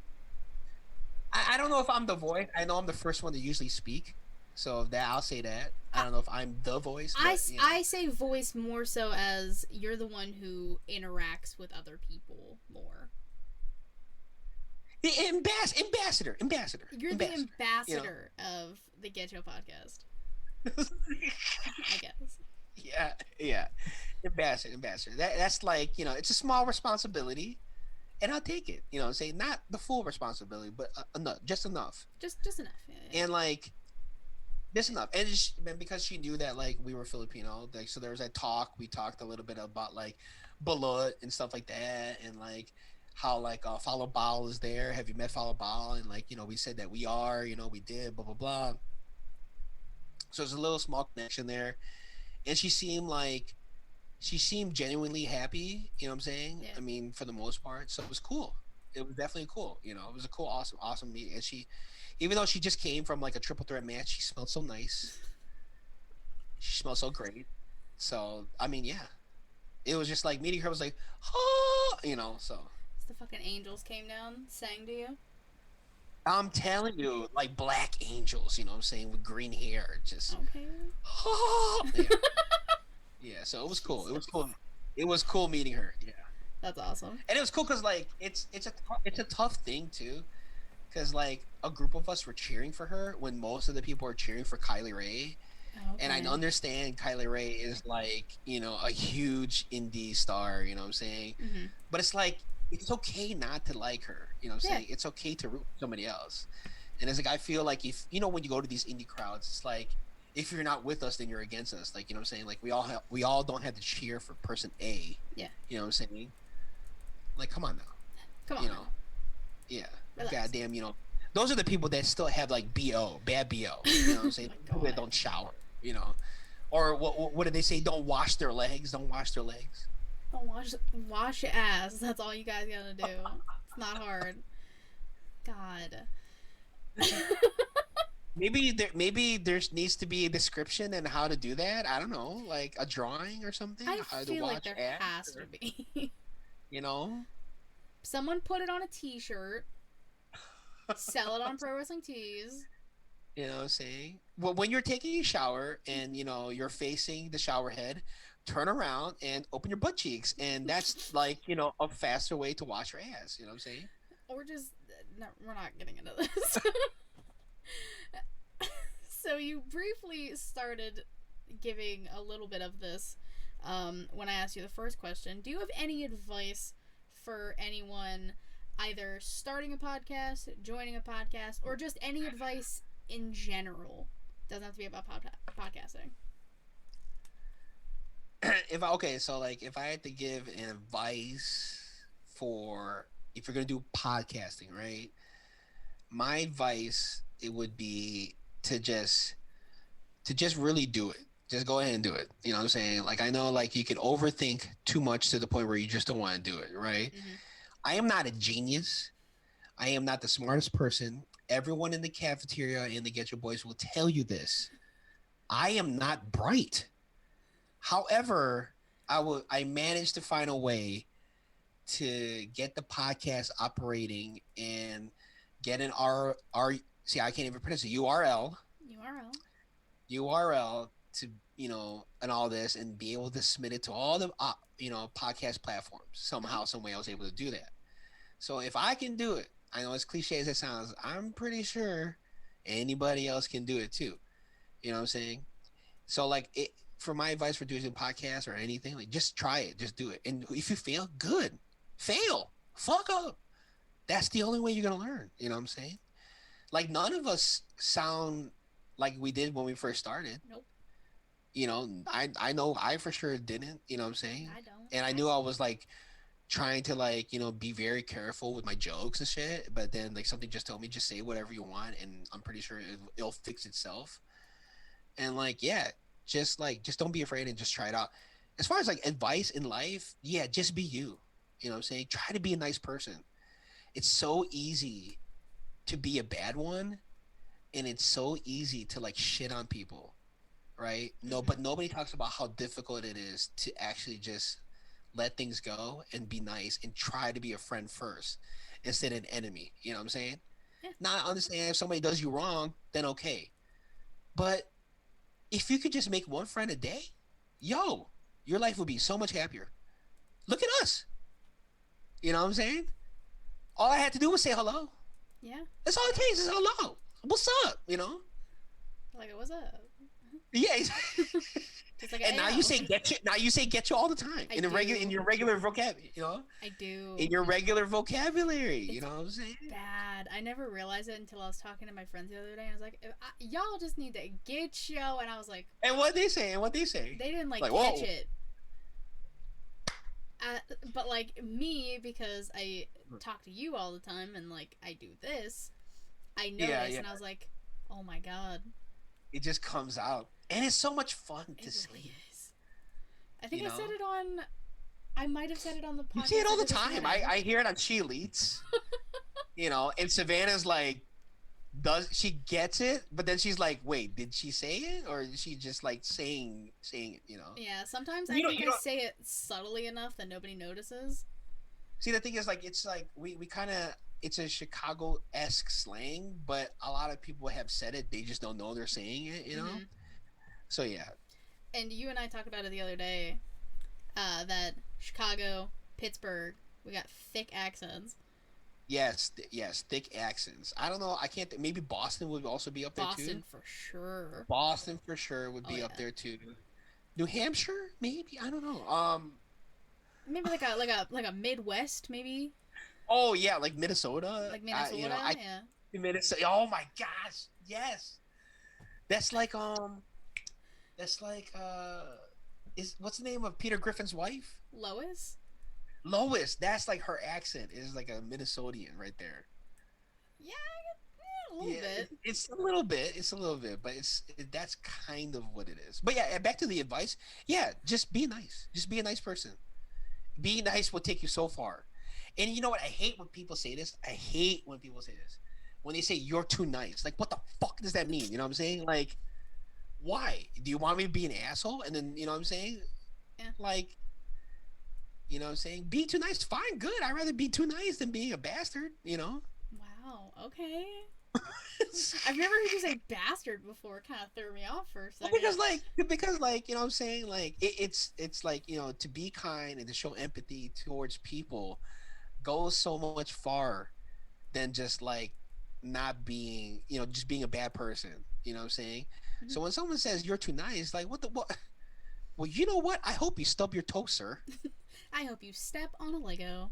I don't know if I'm the voice. I know I'm the first one to usually speak, so that I'll say that. I don't know if I'm the voice. But, you know. I say voice more so as you're the one who interacts with other people more. The ambassador. You're the ambassador You know? of the Ghetto podcast, I guess. Yeah. Ambassador. That's like, you know, it's a small responsibility, and I'll take it. You know, say not the full responsibility, but enough, just enough, Just enough. Yeah. and like just enough. And because she knew that like we were Filipino, like so there was that talk. We talked a little bit about like balut and stuff like that, and like how like Follow Ball is there. Have you met Follow Ball? And like, you know, we said that we are. You know, we did. Blah blah blah. So there's a little small connection there, and she seemed genuinely happy. You know what I'm saying? Yeah. I mean, for the most part, so it was cool. It was definitely cool. You know, it was a cool, awesome meeting. And she, even though she just came from like a triple threat match, she smelled so nice. She smelled so great. So I mean, yeah, it was just like meeting her was like, oh, you know. So The fucking angels came down, sang to you. I'm telling you, like black angels. You know what I'm saying, with green hair, just. Okay. Yeah. Yeah, so it was cool. It was cool. It was cool meeting her. Yeah, That's awesome. and it was cool because like it's a tough thing too, because like a group of us were cheering for her when most of the people are cheering for Kylie Ray, Okay. and I understand Kylie Ray is like, you know, a huge indie star. You know what I'm saying? Mm-hmm. But it's like it's okay not to like her. You know what I'm Yeah. saying? It's okay to root for somebody else. And it's like I feel like if you know when you go to these indie crowds, it's like if you're not with us, then you're against us. Like, you know what I'm saying? Like we all don't have to cheer for person A. Yeah. You know what I'm saying? Like, come on now. Come on. You know? Yeah. Relax. Goddamn, you know. Those are the people that still have like BO, bad BO. You know what I'm saying? Oh my People that God. don't shower, you know. Or what do they say? Don't wash their legs. Don't wash their legs. Don't wash your ass. That's all you guys gotta do. It's not hard. God. Maybe there needs to be a description and how to do that. I don't know, like a drawing or something. I How to feel like watch there ads, has to be. you know. Someone put it on a t-shirt. Sell it on Pro Wrestling Tees. You know what I'm saying? Well, when you're taking a shower and you know you're facing the shower head, turn around and open your butt cheeks, and that's like, you know, a faster way to wash your ass. You know what I'm saying? Or just no, we're not getting into this. So you briefly started giving a little bit of this when I asked you the first question. Do you have any advice for anyone either starting a podcast, joining a podcast, or just any advice in general? Doesn't have to be about podcasting. okay, so like if I had to give an advice for if you're gonna do podcasting, right? My advice it would be to just really do it. Just go ahead and do it. You know what I'm saying? Like I know like you can overthink too much to the point where you just don't want to do it, right? Hmm. I am not a genius. I am not the smartest person. Everyone in the cafeteria and the Get Your Boys will tell you this. I am not bright. However, I managed to find a way to get the podcast operating and get an R see I can't even pronounce it URL. URL to and all this and be able to submit it to all the podcast platforms somehow some way I was able to do that. So if I can do it, I know as cliche as it sounds, I'm pretty sure anybody else can do it too. You know what I'm saying? So like it for my advice for doing a podcast or anything, like just try it, just do it. And if you fail, good. Fail. Fuck up. That's the only way you're gonna learn. You know what I'm saying? Like none of us sound like we did when we first started. Nope. I know I for sure didn't, you know what I'm saying? I don't. And I knew I was like trying to like, be very careful with my jokes and shit, but then like something just told me just say whatever you want and I'm pretty sure it'll fix itself. And like, yeah, just don't be afraid and just try it out. As far as like advice in life, yeah, just be you. You know what I'm saying? Try to be a nice person. It's so easy to be a bad one and it's so easy to like shit on people, right? No, Hmm. but nobody talks about how difficult it is to actually just let things go and be nice and try to be a friend first instead of an enemy. You know what I'm saying? Yeah. Now I understand if somebody does you wrong, then okay. But if you could just make one friend a day, yo, your life would be so much happier. Look at us. You know what I'm saying? All I had to do was say hello. Yeah. That's all it takes is hello. What's up? Like, what's up? Yeah. Just like, And hey, now you say get you. Now you say get you all the time I in the regular do. in your regular vocabulary. I do. In your regular vocabulary. You It's know what I'm saying? bad. I never realized it until I was talking to my friends the other day. I was like, y'all just need to get yo. And I was like, And what they say? And what they say? they didn't like Like, catch whoa. it. But like me, because I talk to you all the time and like I do this, I noticed Yeah. and I was like, oh my god, It just comes out, and it's so much fun to it say. really is. I think You I know, said it on. I might have said it on the you podcast. say it all I the did this time. morning. I hear it on She Leads. And Savannah's like, does she gets it? But then she's like, wait, did she say it, or is she just like saying it? Yeah, sometimes I You know, think you I know. say it subtly enough that nobody notices. See, the thing is, like, it's like we kind of it's a Chicago-esque slang, but a lot of people have said it. They just don't know they're saying it. Hmm. So yeah, And you and I talked about it the other day. That Chicago, Pittsburgh, we got thick accents. yes, thick accents. I don't know. I can't. Maybe Boston would also be up there too. Boston for sure. Boston for sure would Oh be up yeah. there too. New Hampshire, maybe. I don't know. Maybe like a Midwest, maybe Oh yeah, like Minnesota. like Minnesota. I Yeah. Minnesota. Oh my gosh, yes. That's like that's like is what's the name of Peter Griffin's wife? Lois. Lois. That's like her accent is like a Minnesotian right there. Yeah, a little Yeah, bit. it's a little bit. It's a little bit, but that's kind of what it is. But yeah, back to the advice. Yeah, just be nice. Just be a nice person. Being nice will take you so far. And you know what? I hate when people say this. I hate when people say this. When they say you're too nice. Like, what the fuck does that mean? You know what I'm saying? Like, why? Do you want me to be an asshole? And then, you know what I'm saying? Yeah. Like, you know what I'm saying? Being too nice, fine, good. I'd rather be too nice than being a bastard, Wow. Okay. I've never heard you say bastard before. Kind of threw me off for a Well, second. because like you know what I'm saying, like it's like to be kind and to show empathy towards people goes so much far than just like not being just being a bad person, you know what I'm saying. Mhm. So when someone says you're too nice, like what, well, you know what, I hope you stub your toe, sir. I hope you step on a Lego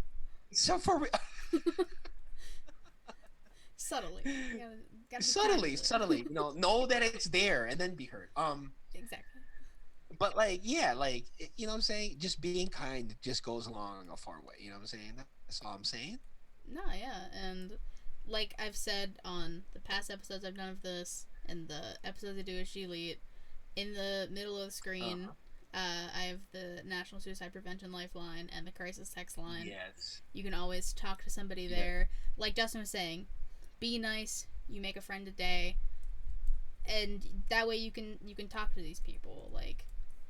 So for subtly. Gotta be kind subtly with it. know that it's there and then be hurt. Exactly. But like, yeah, like you know what I'm saying? Just being kind just goes along a far way. You know what I'm saying? That's all I'm saying. No, yeah, and like I've said on the past episodes I've done of this, and the episodes I do with Sheelite, in the middle of the screen, Uh-huh. I have the National Suicide Prevention Lifeline and the Crisis Text line. Yes. You can always talk to somebody Yeah. there. Like Dustin was saying, be nice. You make a friend a day, and that way you can talk to these people. Like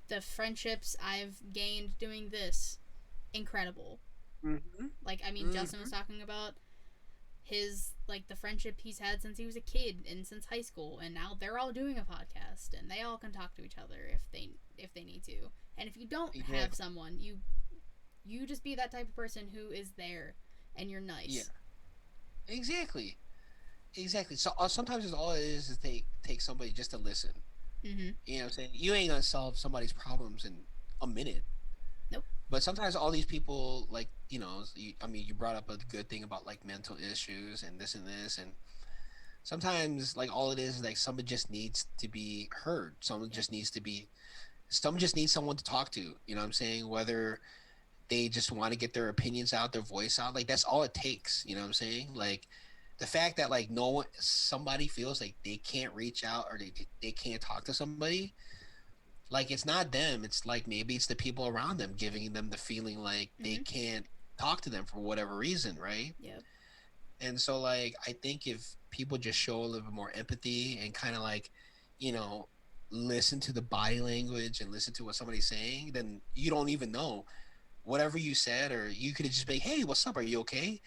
the friendships I've gained doing this, incredible. Mm-hmm. Like I mean, Justin Mm-hmm. was talking about his like the friendship he's had since he was a kid and since high school, and now they're all doing a podcast and they all can talk to each other if they need to. And if you don't have Exactly. someone, you just be that type of person who is there and you're Yeah. nice. Exactly. Exactly. So sometimes it's all it is take somebody just to listen. Mm-hmm. You know what I'm saying? You ain't gonna solve somebody's problems in a minute. Nope. But sometimes all these people, like, I mean, you brought up a good thing about like mental issues and this, and sometimes like all it is like someone just needs to be heard. Yep. Someone just needs someone to talk to. You know what I'm saying? Whether they just want to get their opinions out, their voice out, like that's all it takes. You know what I'm saying? Like the fact that like no one, somebody feels like they can't reach out or they can't talk to somebody, like it's not them, it's like maybe it's the people around them giving them the feeling like they Mm-hmm. can't talk to them for whatever reason, right? Yep. And so like I think if people just show a little bit more empathy and kind of like, you know, listen to the body language and listen to what somebody's saying, then you don't even know whatever you said, or you could have just been, hey, what's up, are you okay?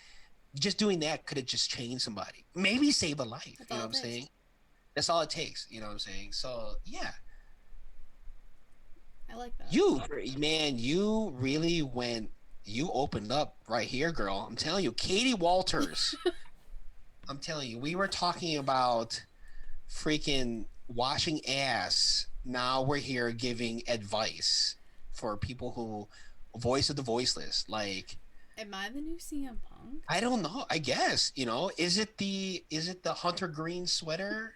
Just doing that could have just changed somebody, maybe save a life. That's You know all what it I'm takes. saying? That's all it takes. You know what I'm saying? So yeah, I like that. you, man, you really went, you opened up right here, girl. I'm telling you, Katie Walters. I'm telling you, we were talking about freaking washing ass. Now we're here giving advice for people who voice of the voiceless. Like, Am I the new CM Punk? I don't know. I guess, is it the hunter green sweater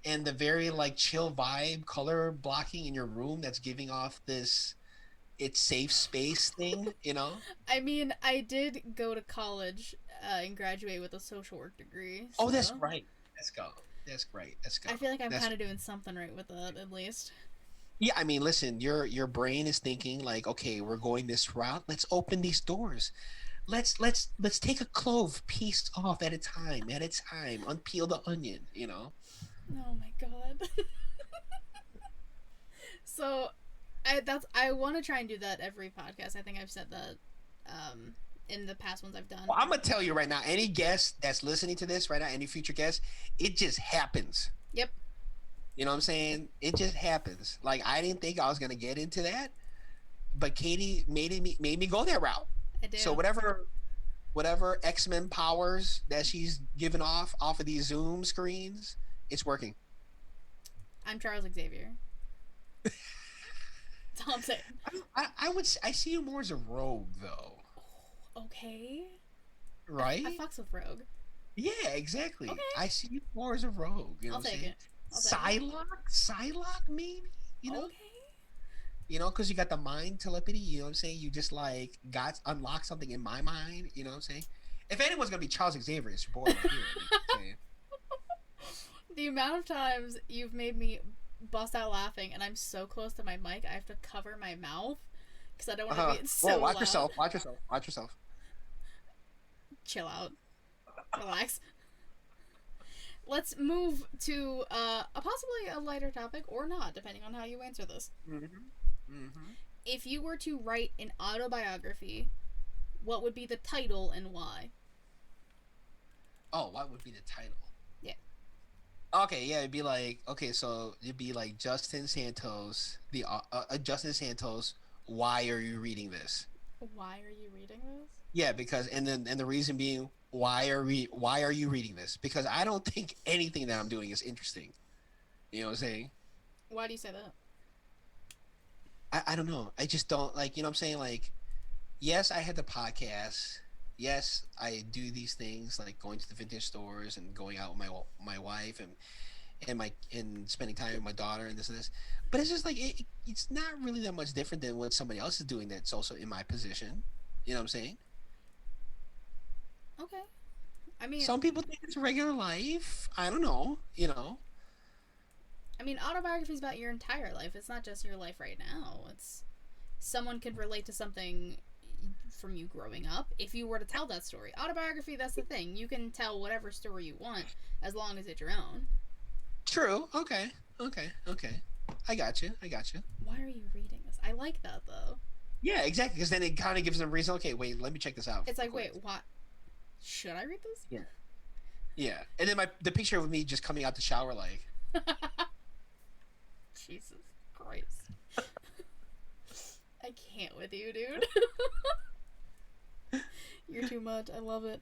and the very like chill vibe color blocking in your room that's giving off this it's safe space thing? I mean, I did go to college and graduate with a social work degree, Oh, that's so right. Let's go. That's great. Let's go. I feel like I'm That's kind of doing something right with that, at least. Yeah, I mean, listen, your brain is thinking like, okay, we're going this route. Let's open these doors. Let's take a clove piece off at a time, unpeel the onion. Oh my god. So, I want to try and do that every podcast. I think I've said that in the past ones I've done. Well, I'm gonna tell you right now, any guest that's listening to this right now, any future guest, it just happens. Yep, You know what I'm saying? It just happens. Like I didn't think I was gonna get into that, but Katie made me go that route. I do. So whatever X-Men powers that she's giving off of these Zoom screens, it's working. I'm Charles Xavier. That's all I'm saying. I see you more as a rogue though, Okay. I right? fucks with Rogue. Yeah, exactly. Okay. I see you more as a rogue. You know I'll what I'm take saying? it. I'll take it. Psylocke, maybe. You know, Okay. because you got the mind telepathy. You know what I'm saying? You just like got unlock something in my mind. You know what I'm saying? If anyone's gonna be Charles Xavier, it's your boy right here. You know what I'm saying? The amount of times you've made me bust out laughing, and I'm so close to my mic, I have to cover my mouth because I don't want to be Whoa, so watch loud. yourself. Watch yourself. Watch yourself. Chill out. Relax. Let's move to a possibly a lighter topic or not, depending on how you answer this. Mm-hmm. Mm-hmm. If you were to write an autobiography, what would be the title and why? Oh, what would be the title? Yeah. Okay, yeah, it'd be like so it'd be like Justin Santos, the Justin Santos. Why are you reading this? Why are you reading this? Yeah, because and the reason being why are you reading this? Because I don't think anything that I'm doing is interesting. You know what I'm saying? Why do you say that? I don't know. I just don't like. You know what I'm saying? Like, yes, I had the podcast. Yes, I do these things like going to the vintage stores and going out with my wife and spending time with my daughter and this and this. But it's just like it's not really that much different than what somebody else is doing that's also in my position. You know what I'm saying? Okay. I mean, Some people think it's regular life. I don't know. You know. autobiography is about your entire life. It's not just your life right now. It's someone could relate to something from you growing up if you were to tell that story. Autobiography, that's the thing. You can tell whatever story you want as long as it's your own. True. Okay. Okay. Okay. I got you. I got you. Why are you reading this? I like that though. Yeah, exactly. Because then it kind of gives them reason. Okay, wait, let me check this out. It's like, wait, what? Should I read this? Yeah. Yeah. And then the picture of me just coming out the shower, like. Jesus Christ. I can't with you, dude. You're too much. I love it.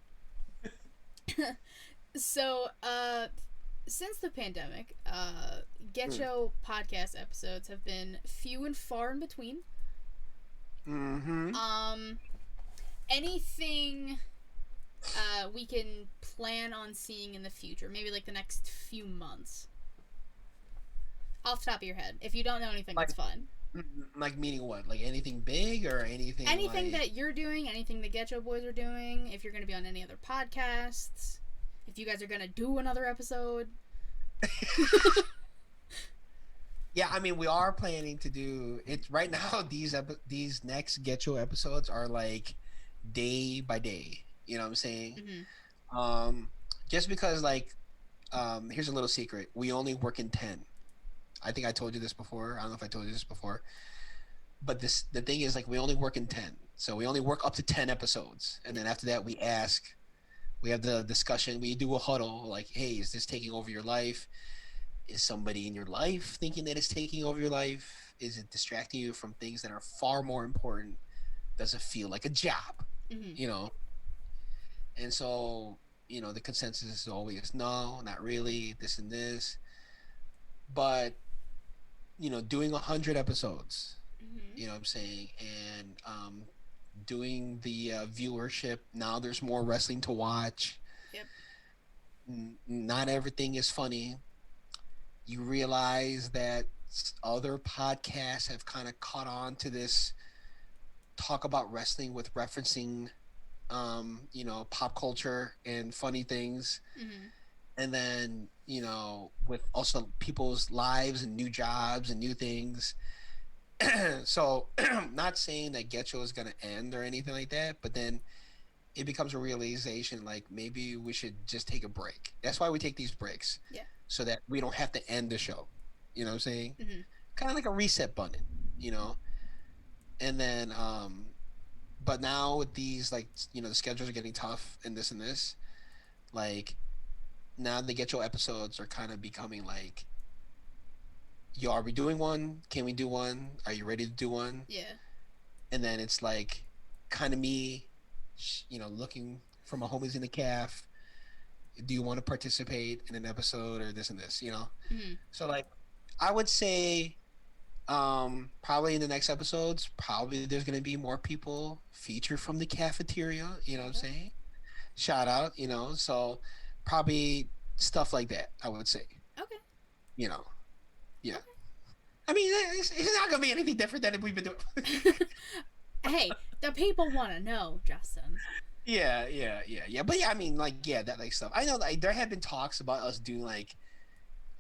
So, since the pandemic, Ghetto Podcast episodes have been few and far in between. Mm-hmm. Anything we can plan on seeing in the future? Maybe like the next few months. Off the top of your head. If you don't know anything, that's fine. Like meaning what? Like anything big or anything? Anything that you're doing, anything the Ghetto Boys are doing, if you're going to be on any other podcasts, if you guys are going to do another episode. Yeah, I mean, we are planning to do it right now. These next Ghetto episodes are like day by day. You know what I'm saying? Mm-hmm. Just because like, here's a little secret. We only work in 10. I think I told you this before. I don't know if I told you this before. But the thing is, like, we only work in 10. So we only work up to 10 episodes. And then after that, we have the discussion. We do a huddle. Like, hey, is this taking over your life? Is somebody in your life thinking that it's taking over your life? Is it distracting you from things that are far more important? Does it feel like a job? Mm-hmm. You know? And so, the consensus is always, no, not really, this and this. But doing 100 episodes, Mm-hmm. you know what I'm saying, and doing the viewership. Now there's more wrestling to watch. Yep. Not everything is funny. You realize that other podcasts have kind of caught on to this talk about wrestling with referencing, pop culture and funny things. Mm-hmm. And then with also people's lives and new jobs and new things. So not saying that Getcho is going to end or anything like that, but then it becomes a realization like maybe we should just take a break. That's why we take these breaks. Yeah. So that we don't have to end the show. You know what I'm saying? Mm-hmm. Kind of like a reset button, and then but now with these, like, the schedules are getting tough and this, like, now the Get Your episodes are kind of becoming like, yo, are we doing one? Can we do one? Are you ready to do one? Yeah. And then it's like kind of me, looking for my homies in the calf. Do you want to participate in an episode or this and this, Mm-hmm. So like, I would say probably in the next episodes, probably there's going to be more people featured from the cafeteria, you know what I'm saying? Shout out, so probably stuff like that, I would say. Okay. Yeah. Okay. I mean, it's not going to be anything different than we've been doing. Hey, the people want to know, Justin. Yeah. But yeah, I mean, like, yeah, that like stuff. I know, like, there have been talks about us doing like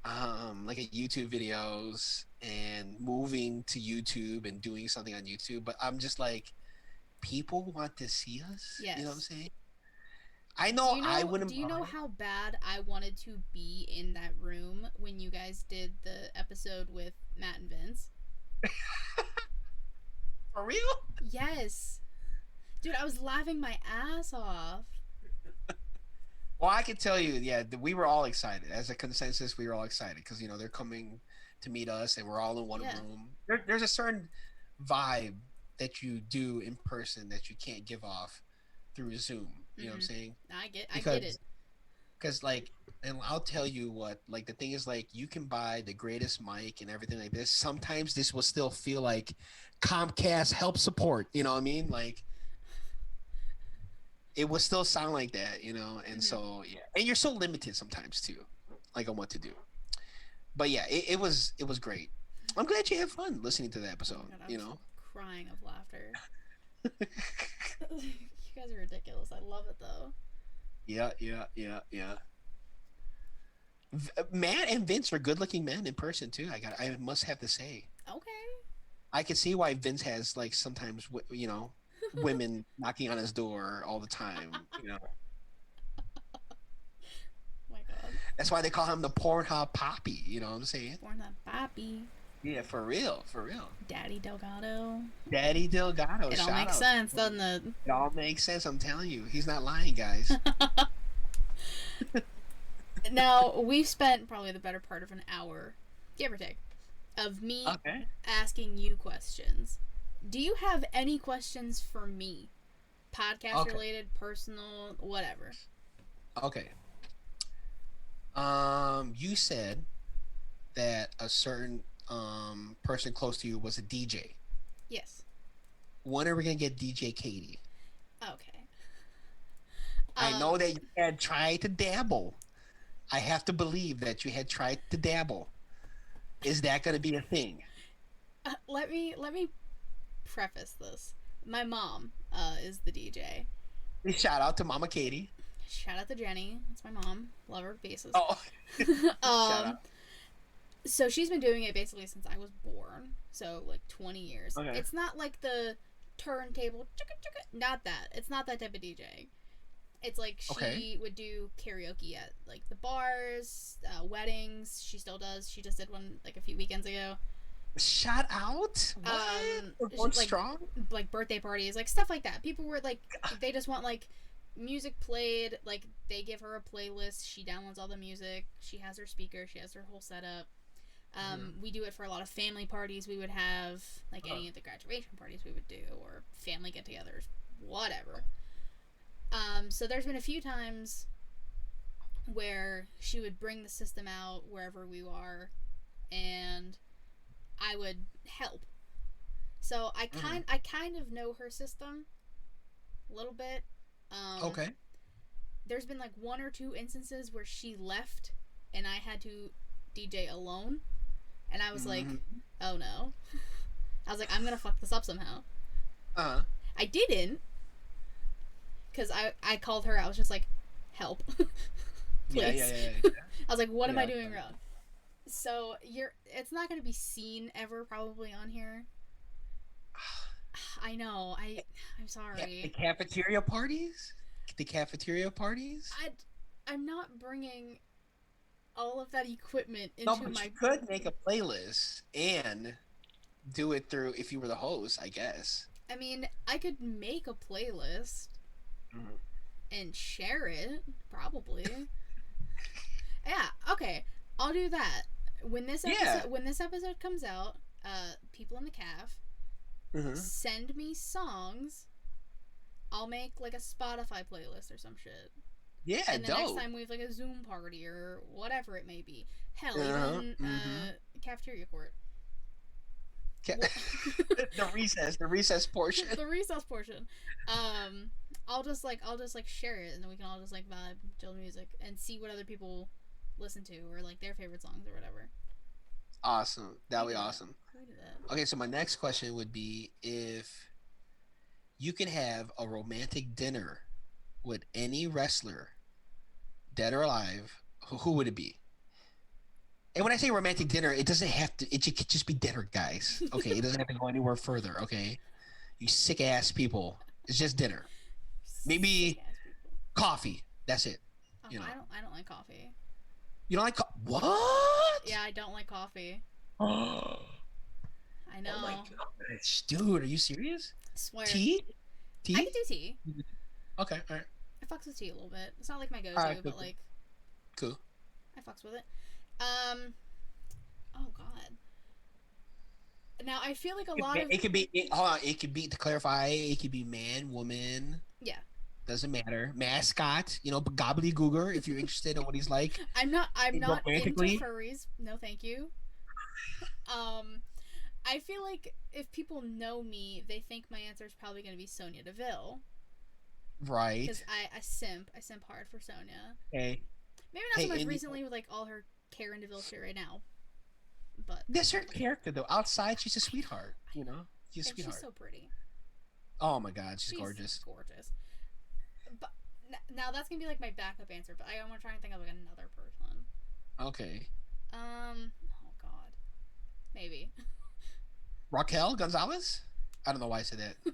a YouTube videos and moving to YouTube and doing something on YouTube, but I'm just like, people want to see us. Yes. You know what I'm saying? I know, I wouldn't. Do you know how bad I wanted to be in that room when you guys did the episode with Matt and Vince? For real? Yes. Dude, I was laughing my ass off. Well, I can tell you, yeah, we were all excited. As a consensus, we were all excited because, they're coming to meet us and we're all in one room. There's a certain vibe that you do in person that you can't give off through Zoom. You know what I'm saying? I get it. Because, like, and I'll tell you what, like, the thing is, like, you can buy the greatest mic and everything like this. Sometimes this will still feel like Comcast help support. You know what I mean? Like, it will still sound like that, and so, yeah. And you're so limited sometimes, too, like, on what to do. But yeah, it was great. I'm glad you had fun listening to the Oh episode. my god, I You was know. crying of laughter. You guys are ridiculous. I love it though. Yeah, yeah, yeah, yeah. Matt and Vince are good-looking men in person too. I must have to say. Okay. I can see why Vince has like sometimes women knocking on his door all the time. Oh my god. That's why they call him the Pornhub Poppy. You know what I'm saying? Born that Bobby. Yeah, for real, for real. Daddy Delgado. Daddy Delgado, It all shout makes out. sense, doesn't it? It all makes sense. I'm telling you, he's not lying, guys. Now, we've spent probably the better part of an hour, give or take, of me Okay. asking you questions. Do you have any questions for me? Podcast Okay. related, personal, whatever. Okay. You said that a certain person close to you was a DJ. Yes. When are we gonna get DJ Katie? Okay. I know that you had tried to dabble. I have to believe that you had tried to dabble. Is that gonna be a thing? Let me preface this. My mom is the DJ. Shout out to Mama Katie. Shout out to Jenny. That's my mom. Love her to pieces. Oh, shout um, out. so she's been doing it basically since I was born. So like 20 years. Okay. It's not like the turntable. Not that. It's not that type of DJ. It's like she Okay. would do karaoke at like the bars, weddings. She still does. She just did one like a few weekends ago. Shout out. What? We're going Like strong. birthday parties, like stuff like that. People were like, they just want like music played. Like they give her a playlist. She downloads all the music. She has her speaker. She has her whole setup. We do it for a lot of family parties. We would have like any of the graduation parties we would do, or family get-togethers, whatever. So there's been a few times where she would bring the system out wherever we are, and I would help. So I kind of know her system a little bit. Okay. There's been like one or two instances where she left and I had to DJ alone, and I was like, oh no. I was like, I'm gonna fuck this up somehow. I didn't, because I called her. I was just like, help. Please. Yeah. I was like, what am I Yeah. doing wrong? So it's not gonna be seen ever probably on here. I know. I'm The sorry. cafeteria parties. The cafeteria parties. I'm not bringing all of that equipment No, into but my. you could make a playlist and do it through if you were the host, I guess. I mean, I could make a playlist and share it, probably. Yeah. Okay. I'll do that when this episode Yeah. comes out. People in the caf, send me songs. I'll make like a Spotify playlist or some shit. Yeah, And the dope. next time we have like a Zoom party or whatever it may be. Hell, even cafeteria court. The recess portion. The recess portion. I'll just share it, and then we can all just like vibe, chill music, and see what other people listen to, or like their favorite songs or whatever. Awesome. That'd be We do that. awesome. We do that. Okay, so my next question would be if you can have a romantic dinner with any wrestler, dead or alive, who would it be? And when I say romantic dinner, it doesn't have to. It could just be dinner, guys. Okay, it doesn't have to go anywhere further. Okay, you sick ass people. It's just dinner. Maybe Sick-ass people. coffee. That's it. Oh, You know. I don't like coffee. You don't like what? Yeah, I don't like coffee. Oh I know. my gosh, dude, are you serious? Swear. Tea? Tea? I could do tea. Okay, all right, I fucks with tea a little bit. It's not like my go-to, Alright, but cool. like cool. I fucks with it. Oh god. Now I feel like a lot of It could be. Hold on. It could be, to clarify. It could be man, woman. yeah. Doesn't matter. Mascot. Gobbledygooker. If you're interested in what he's like. I'm not into Romantically? furries. No, thank you. I feel like if people know me, they think my answer is probably going to be Sonya Deville, Right. because I simp hard for Sonya. Okay. Maybe not Hey, so much and- recently with like all her Karen Deville shit right now, But That's her character though. Outside, she's a sweetheart. You know, she's a and sweetheart. she's so pretty. Oh my god, she's She's gorgeous. gorgeous. But now that's gonna be like my backup answer. But I want to try and think of like another person. Okay. Oh God. Maybe. Raquel Gonzalez? I don't know why I said that. I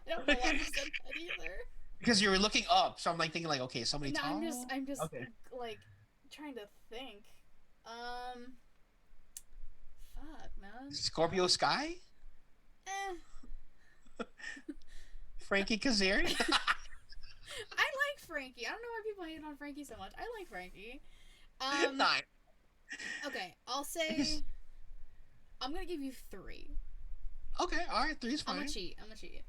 don't know why you said that either. Because you were looking up, so I'm like thinking like, okay, somebody No, tall. I'm just okay. like trying to think. Fuck, man. Scorpio Sky? Frankie Kazarian? I like Frankie. I don't know why people hate on Frankie so much. I like Frankie. Nine. Okay, I'll say I'm gonna give you 3. Okay, all right, 3's fine. I'm gonna cheat.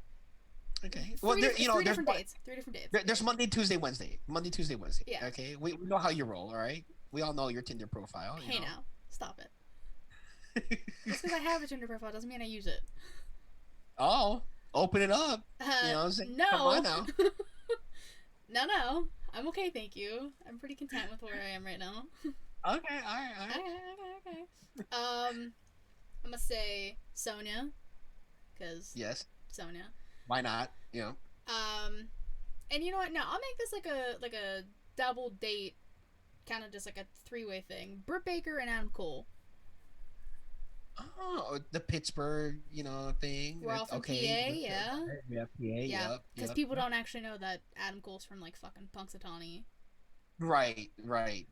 Okay. Three different dates. 3 different dates. There's Monday, Tuesday, Wednesday. Monday, Tuesday, Wednesday. Yeah. Okay. We know how you roll. All right. We all know your Tinder profile. Hey, now, stop it. Just because I have a Tinder profile doesn't mean I use it. Oh, open it up. You know what I'm saying? No. Come on now. No. I'm okay, thank you. I'm pretty content with where I am right now. Okay. All right. Okay. I'm gonna say Sonia, because Yes. Sonia. Why not? You know. And you know what? No, I'll make this like a double date, kind of just like a 3-way thing. Britt Baker and Adam Cole. Oh, the Pittsburgh, thing. We're all from PA, yeah. Yeah, PA, Yeah, because yep. people don't actually know that Adam Cole's from like fucking Punxsutawney. Right. Like,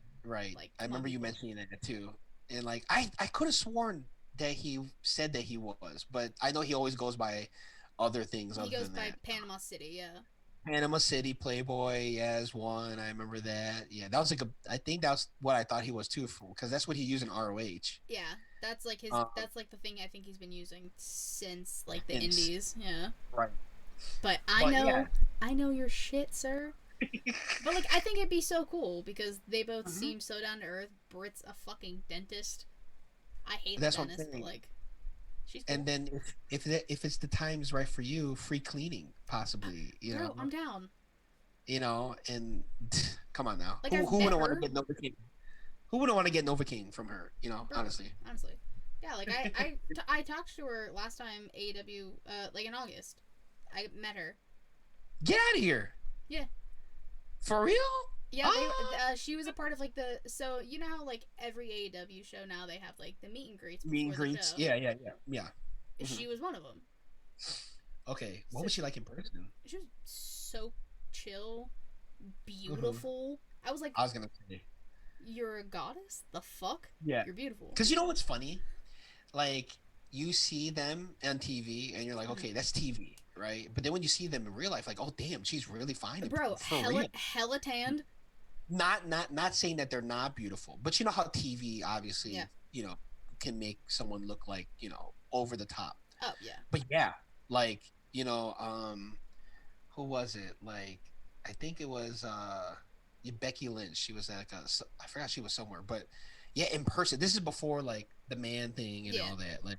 I remember you mentioning that too, and like I could have sworn that he said that he was, but I know he always goes by other things. He goes by Panama City, yeah. Panama City Playboy as one. I remember that. Yeah, that was I think that's what I thought he was too, because that's what he used in ROH. Yeah, that's like that's like the thing I think he's been using since like the Indies. Yeah. Right. But I know your shit, sir. But like, I think it'd be so cool because they both seem so down to earth. Britt's a fucking dentist. I hate the dentist, but like, she's cool. And then if it's the times right for you, free cleaning possibly. Bro, I'm down. And come on now. Like, who wouldn't want to get Novocaine? Who wouldn't want to get Novocaine from her? Bro, honestly. Yeah, like I talked to her last time AEW, like in August. I met her. Get out of here. Yeah. For real? Yeah, she was a part of like so you know how like every AEW show now they have like the meet and greets. Meet and greets. Yeah. She was one of them. Okay, what was she like in person? She was so chill, beautiful. I was gonna say, you're a goddess. The fuck? Yeah, you're beautiful. Because you know what's funny? Like you see them on TV and you're like, okay, that's TV, right? But then when you see them in real life, like, oh damn, she's really fine. Bro, hella tanned. Not saying that they're not beautiful, but you know how TV obviously, can make someone look like, over the top. Oh yeah. But yeah, like, who was it? Like, I think it was Becky Lynch. She was like I forgot she was somewhere, but yeah, in person. This is before like the man thing and all that. Like,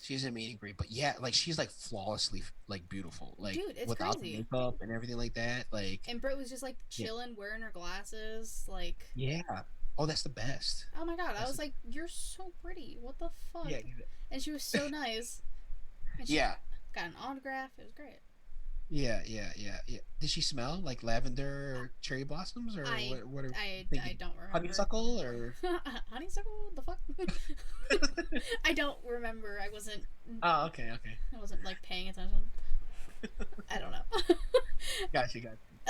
she's in meet and greet, but yeah, like she's like flawlessly like beautiful, like dude, it's without crazy. The makeup and everything like that. Like, and Britt was just like chilling, wearing her glasses, like. Yeah. Oh, that's the best. Oh my god, I was like, you're so pretty. What the fuck? Yeah. And she was so nice. And she got an autograph. It was great. Yeah. Did she smell like lavender or cherry blossoms or what? I don't remember. Honeysuckle or honeysuckle? The fuck? I don't remember. I wasn't. Oh, okay. I wasn't like paying attention. I don't know. Gotcha.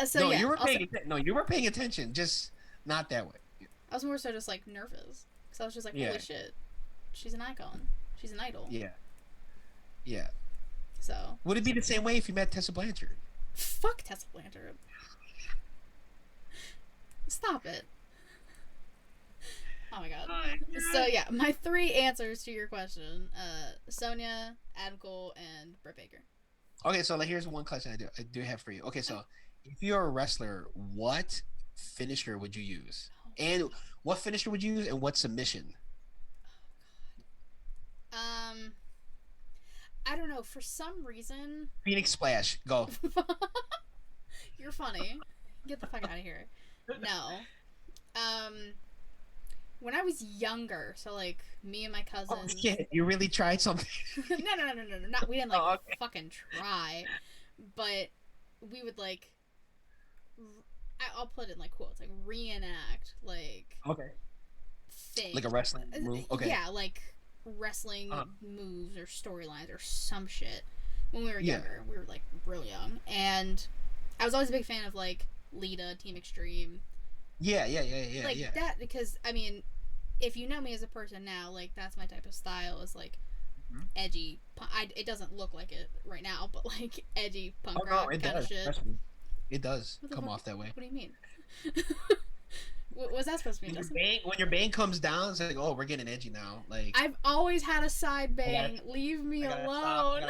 So no, yeah, you were paying attention, just not that way. I was more so just like nervous because I was just like, holy shit, she's an icon. She's an idol. Yeah. So. Would it be the same way if you met Tessa Blanchard? Fuck Tessa Blanchard. Stop it. Oh my god. So yeah, my 3 answers to your question: Sonia, Adam Cole, and Britt Baker. Okay, so here's one question I do have for you. Okay, so if you're a wrestler, what finisher would you use? And what finisher would you use, and what submission? I don't know. For some reason, Phoenix Splash, go. You're funny. Get the fuck out of here. No. when I was younger, so like me and my Oh cousins. shit! You really tried something? No. Not we didn't like Oh, okay. fucking try, but we would like. I'll put it in like quotes, like reenact like Okay. Like a thing. wrestling move. Okay. Yeah, like wrestling Uh, moves or storylines or some shit. When we were yeah. younger, we were like real young, and I was always a big fan of like Lita, Team Extreme, like Yeah. that. Because I mean, if you know me as a person now, like that's my type of style. Is like Mhm. edgy. It doesn't look like it right now, but like edgy punk Oh no, rock it kind of does. shit. Trust me. It does What the come fuck? off that way. What do you mean? What was that supposed to mean, Justin? When your bang comes down, it's like, oh, we're getting edgy now. Like, I've always had a side I gotta, bang. Leave me I gotta stop. alone.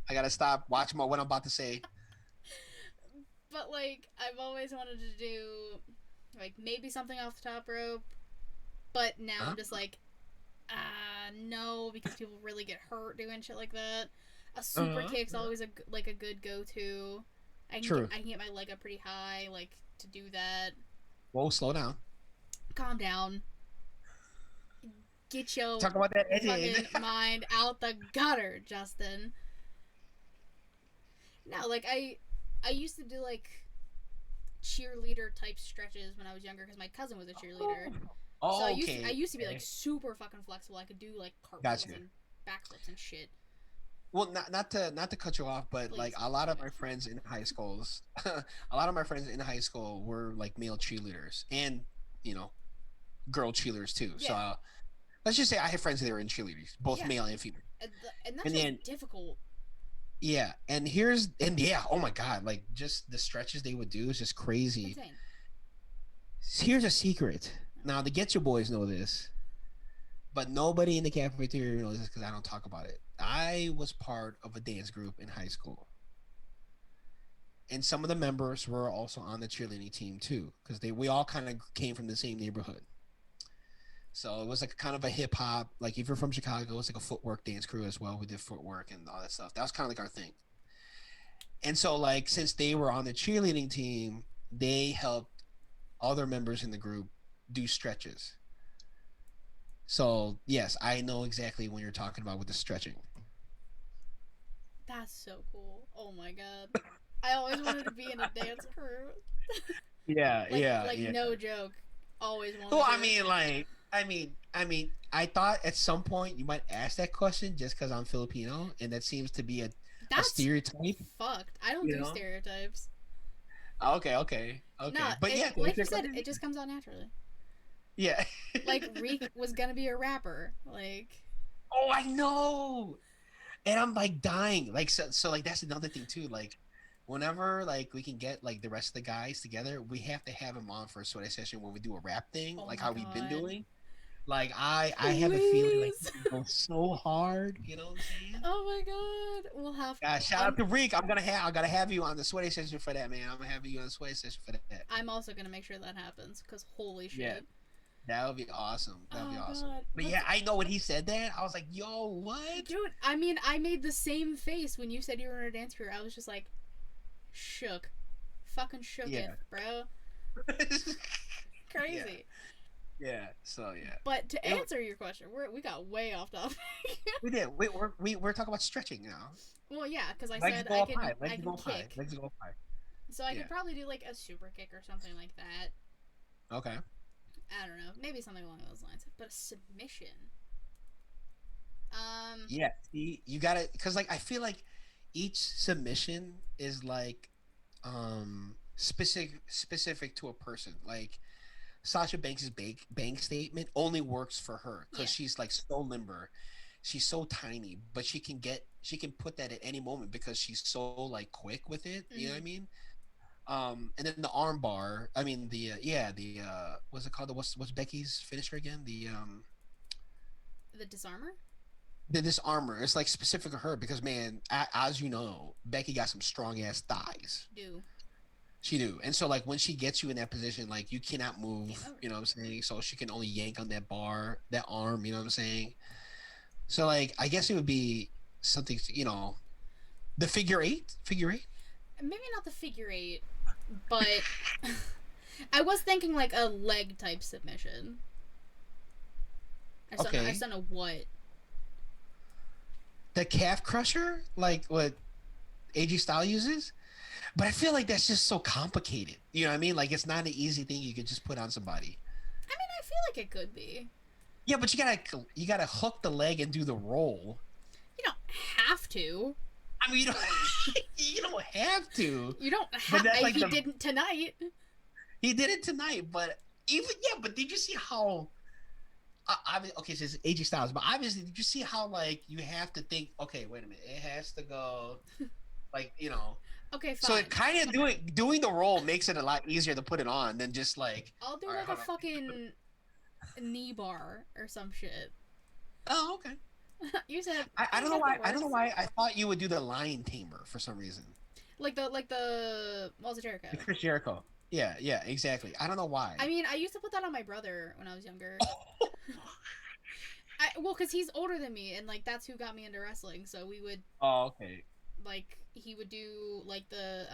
I gotta stop. Watch what I'm about to say. But like, I've always wanted to do like maybe something off the top rope. But now Huh? I'm just like, no, because people really get hurt doing shit like that. A super kick's always like a good go to. True. I can get my leg up pretty high, like to do that. Whoa, slow down. Calm down. Get your Talk about that edgy. fucking mind out the gutter, Justin. No, like I used to do like cheerleader type stretches when I was younger because my cousin was a cheerleader. Oh, So okay. I used to be like super fucking flexible. I could do like cartwheels Gotcha. and backflips and shit. Well, not to cut you off, but Please. like a lot of my friends in high schools, a lot of my friends in high school were like male cheerleaders and you know girl cheerleaders too. Yeah. So let's just say I have friends that are in cheerleaders, both Yeah. male and female. And that's And just then difficult. yeah, oh my god, like just the stretches they would do is just crazy. Insane. Here's a secret. Now the Get Your Boys know this, but nobody in the cafeteria knows this because I don't talk about it. I was part of a dance group in high school, and some of the members were also on the cheerleading team too, because we all kind of came from the same neighborhood. So it was like kind of a hip hop. Like if you're from Chicago, it's like a footwork dance crew as well. We did footwork and all that stuff. That was kind of like our thing. And so like since they were on the cheerleading team, they helped other members in the group do stretches. So yes, I know exactly what you're talking about with the stretching. That's so cool. Oh my god. I always wanted to be in a dance crew. Yeah, Like no joke. Always wanted Well, to. I thought at some point you might ask that question just because I'm Filipino, and that seems to be a That's stereotype. fucked. I don't You do know? stereotypes. Okay. No, But yeah, like you said, it just comes out naturally. yeah. Like Reek was gonna be a rapper. Like Oh, I know. And I'm like dying. Like so like that's another thing too. Like whenever like we can get like the rest of the guys together, we have to have him on for a sweaty session when we do a rap thing, oh like my how we've been God. doing. Like I have a feeling like Please. we can go so hard, you know what I'm saying? Oh my god. We'll have Shout out to Reek. I gotta have you on the sweaty session for that, man. I'm gonna have you on the sweaty session for that. I'm also gonna make sure that happens because holy shit. Yeah. That would be awesome. That would be awesome. God. But yeah, I know when he said that, I was like, yo, what? Dude, I mean, I made the same face when you said you were in a dance crew. I was just like, shook. Fucking shook Yeah. it, bro. Crazy. Yeah. So yeah. But to answer your question, we got way off topic. We did. We're talking about stretching now. Well, yeah, because I Legs said go I up can, high. I Legs can go up high. kick. Legs go up high. So I Yeah. could probably do like a super kick or something like that. Okay. I don't know. Maybe something along those lines. But a submission. Yeah. See, you gotta, cause like I feel like each submission is like specific to a person. Like Sasha Banks's bank statement only works for her because Yeah. she's like so limber. She's so tiny, but she can put that at any moment because she's so like quick with it. You know what I mean? And then the arm bar. I mean the what's it called? What's Becky's finisher again? The disarmer? This armor. It's like specific to her because man, as you know, Becky got some strong ass thighs. Do. She do. And so like when she gets you in that position, like you cannot move, Game over. you know what I'm saying? So she can only yank on that bar, that arm, you know what I'm saying? So like I guess it would be something, you know, the figure eight? Maybe not the figure eight, but I was thinking like a leg type submission. Okay. still know what. The calf crusher, like what AG Style uses, but I feel like that's just so complicated. You know what I mean? Like it's not an easy thing you could just put on somebody. I mean, I feel like it could be. Yeah, but you gotta hook the leg and do the roll. You don't have to. I mean, you don't you don't have to. You don't But have. that's like He didn't tonight. he did it tonight. But even but did you see how? Okay, so it's AG Styles, but obviously, did you see how like you have to think? Okay, wait a minute, it has to go, like Okay, fine. So it kind of doing the roll makes it a lot easier to put it on than just like. I'll do all right, like a hold on. fucking knee bar or some shit. Oh, okay. You said I don't know why. I don't know why I thought you would do the lion tamer for some reason. like the Walls of Jericho. The Chris Jericho. Yeah, yeah, exactly. I don't know why. I mean, I used to put that on my brother when I was younger. Well, because he's older than me, and like that's who got me into wrestling. So we would. Oh, okay. Like he would do like the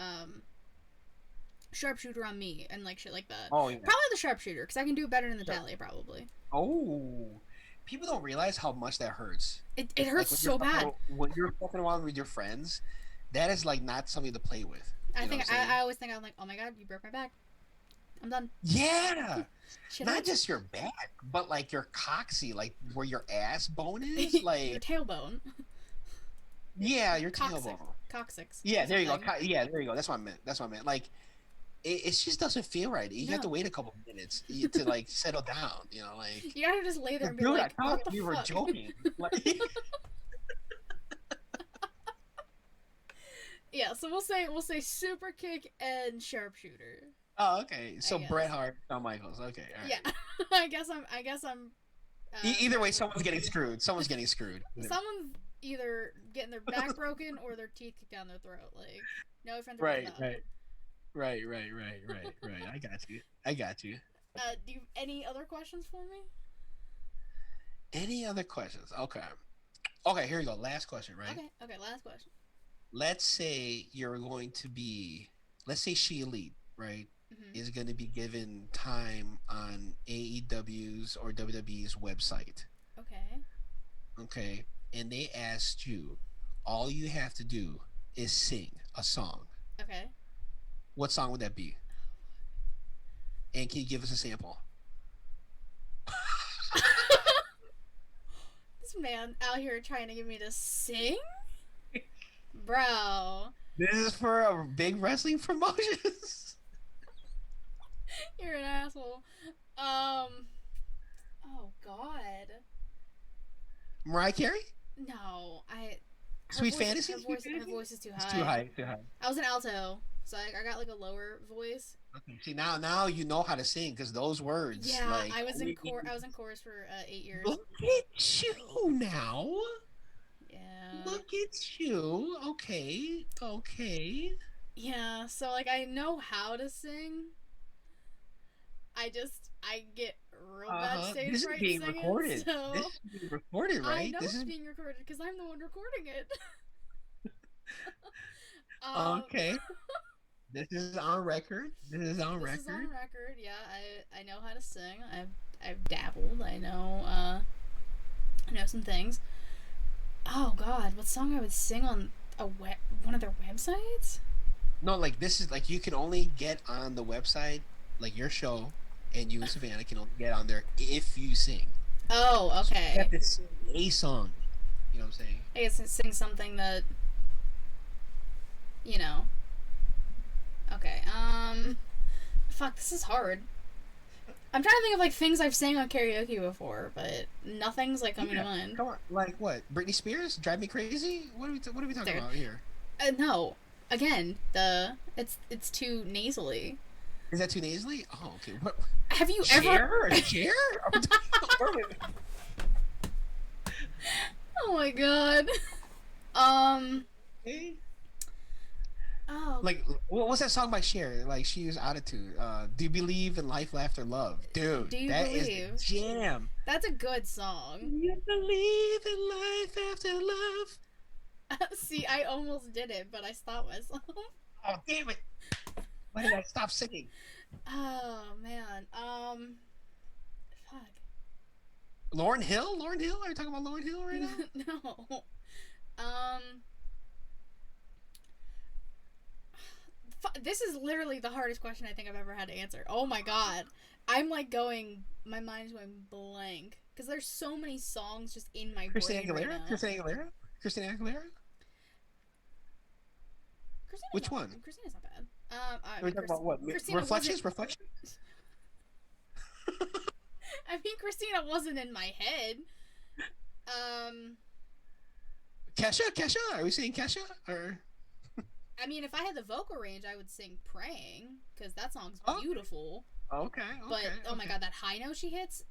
sharpshooter on me and like shit like that. Oh, yeah. Probably the sharpshooter because I can do it better than the Natalia probably. Oh, people don't realize how much that hurts. It hurts like, so bad. When you're fucking around with your friends, that is like not something to play with. I always think I'm like, oh my god, you broke my back. I'm done. Yeah. Shit Not hurts. just your back, but like your coccyx, like where your ass bone is, like your tailbone. Yeah, your Coccyx. tailbone. Coccyx. Yeah, there you go. Yeah, there you go. That's what I meant. Like, it just doesn't feel right. You have to wait a couple minutes to like settle down. Like you gotta just lay there and be dude, like, I what thought the you fuck? were joking. Like, yeah, so we'll say super kick and sharpshooter. oh, okay. So Bret Hart, Shawn Michaels. Okay, all right. Yeah, I guess I'm. Either way, someone's getting screwed. Someone's getting screwed. Someone's either getting their back broken or their teeth kicked down their throat. Like, no friends. Right. I got you. Do you have any other questions for me? Any other questions? Okay, here you go. Last question, right? Okay, last question. Let's say you're going to be, let's say She Elite, right, is going to be given time on AEW's or WWE's website. Okay, and they asked you, all you have to do is sing a song. Okay. What song would that be? And can you give us a sample? This man out here trying to get me to sing? Bro. This is for a big wrestling promotions. You're an asshole. Oh God. Mariah Carey? No, Sweet Fantasy? Her voice is too high. It's too high. I was an alto, so I got like a lower voice. Okay. See, now you know how to sing because those words. Yeah, like, I was in chorus for 8 years. Look at you now. Yeah. Look at you. Okay. Yeah, so like I know how to sing. I get real bad stage This is fright being singing, recorded. so This is being recorded, right? I know this it's is being recorded because I'm the one recording it. okay. This is on record. This is on record. Yeah, I know how to sing. I've dabbled. I know some things. Oh God, what song I would sing on one of their websites? No, like this is like you can only get on the website, like your show, and you and Savannah can only get on there if you sing. Oh, okay. So you have to sing a song. You know what I'm saying? I guess sing something that, you know. Okay. Fuck, this is hard. I'm trying to think of like things I've sang on karaoke before, but nothing's like coming to mind. Come on, like what? Britney Spears? Drive Me Crazy? What are we talking about here? No. Again, it's too nasally. Is that too nasally? Oh, okay. What? Have you ever? Cher? Oh my God. Okay. Oh. Like, what's that song by Cher? Like, she used attitude. Do you believe in life after love, dude? That is the jam. That's a good song. You believe in life after love. See, I almost did it, but I stopped myself. Oh damn it! Why did I stop singing? Oh man. Fuck. Lauryn Hill? Lauryn Hill? Are you talking about Lauryn Hill right now? No. Um. This is literally the hardest question I think I've ever had to answer. Oh my god. I'm like going. My mind's going blank because there's so many songs just in my Christina brain right Aguilera? now. Christina Aguilera? Christina Aguilera? Which one? Christina's not bad. Are we talking about what? Reflections? Reflections? I mean, Christina wasn't in my head. Kesha? Kesha? Are we saying Kesha? Or I mean, if I had the vocal range, I would sing "Praying" because that song's beautiful. Okay. But oh my god, that high note she hits,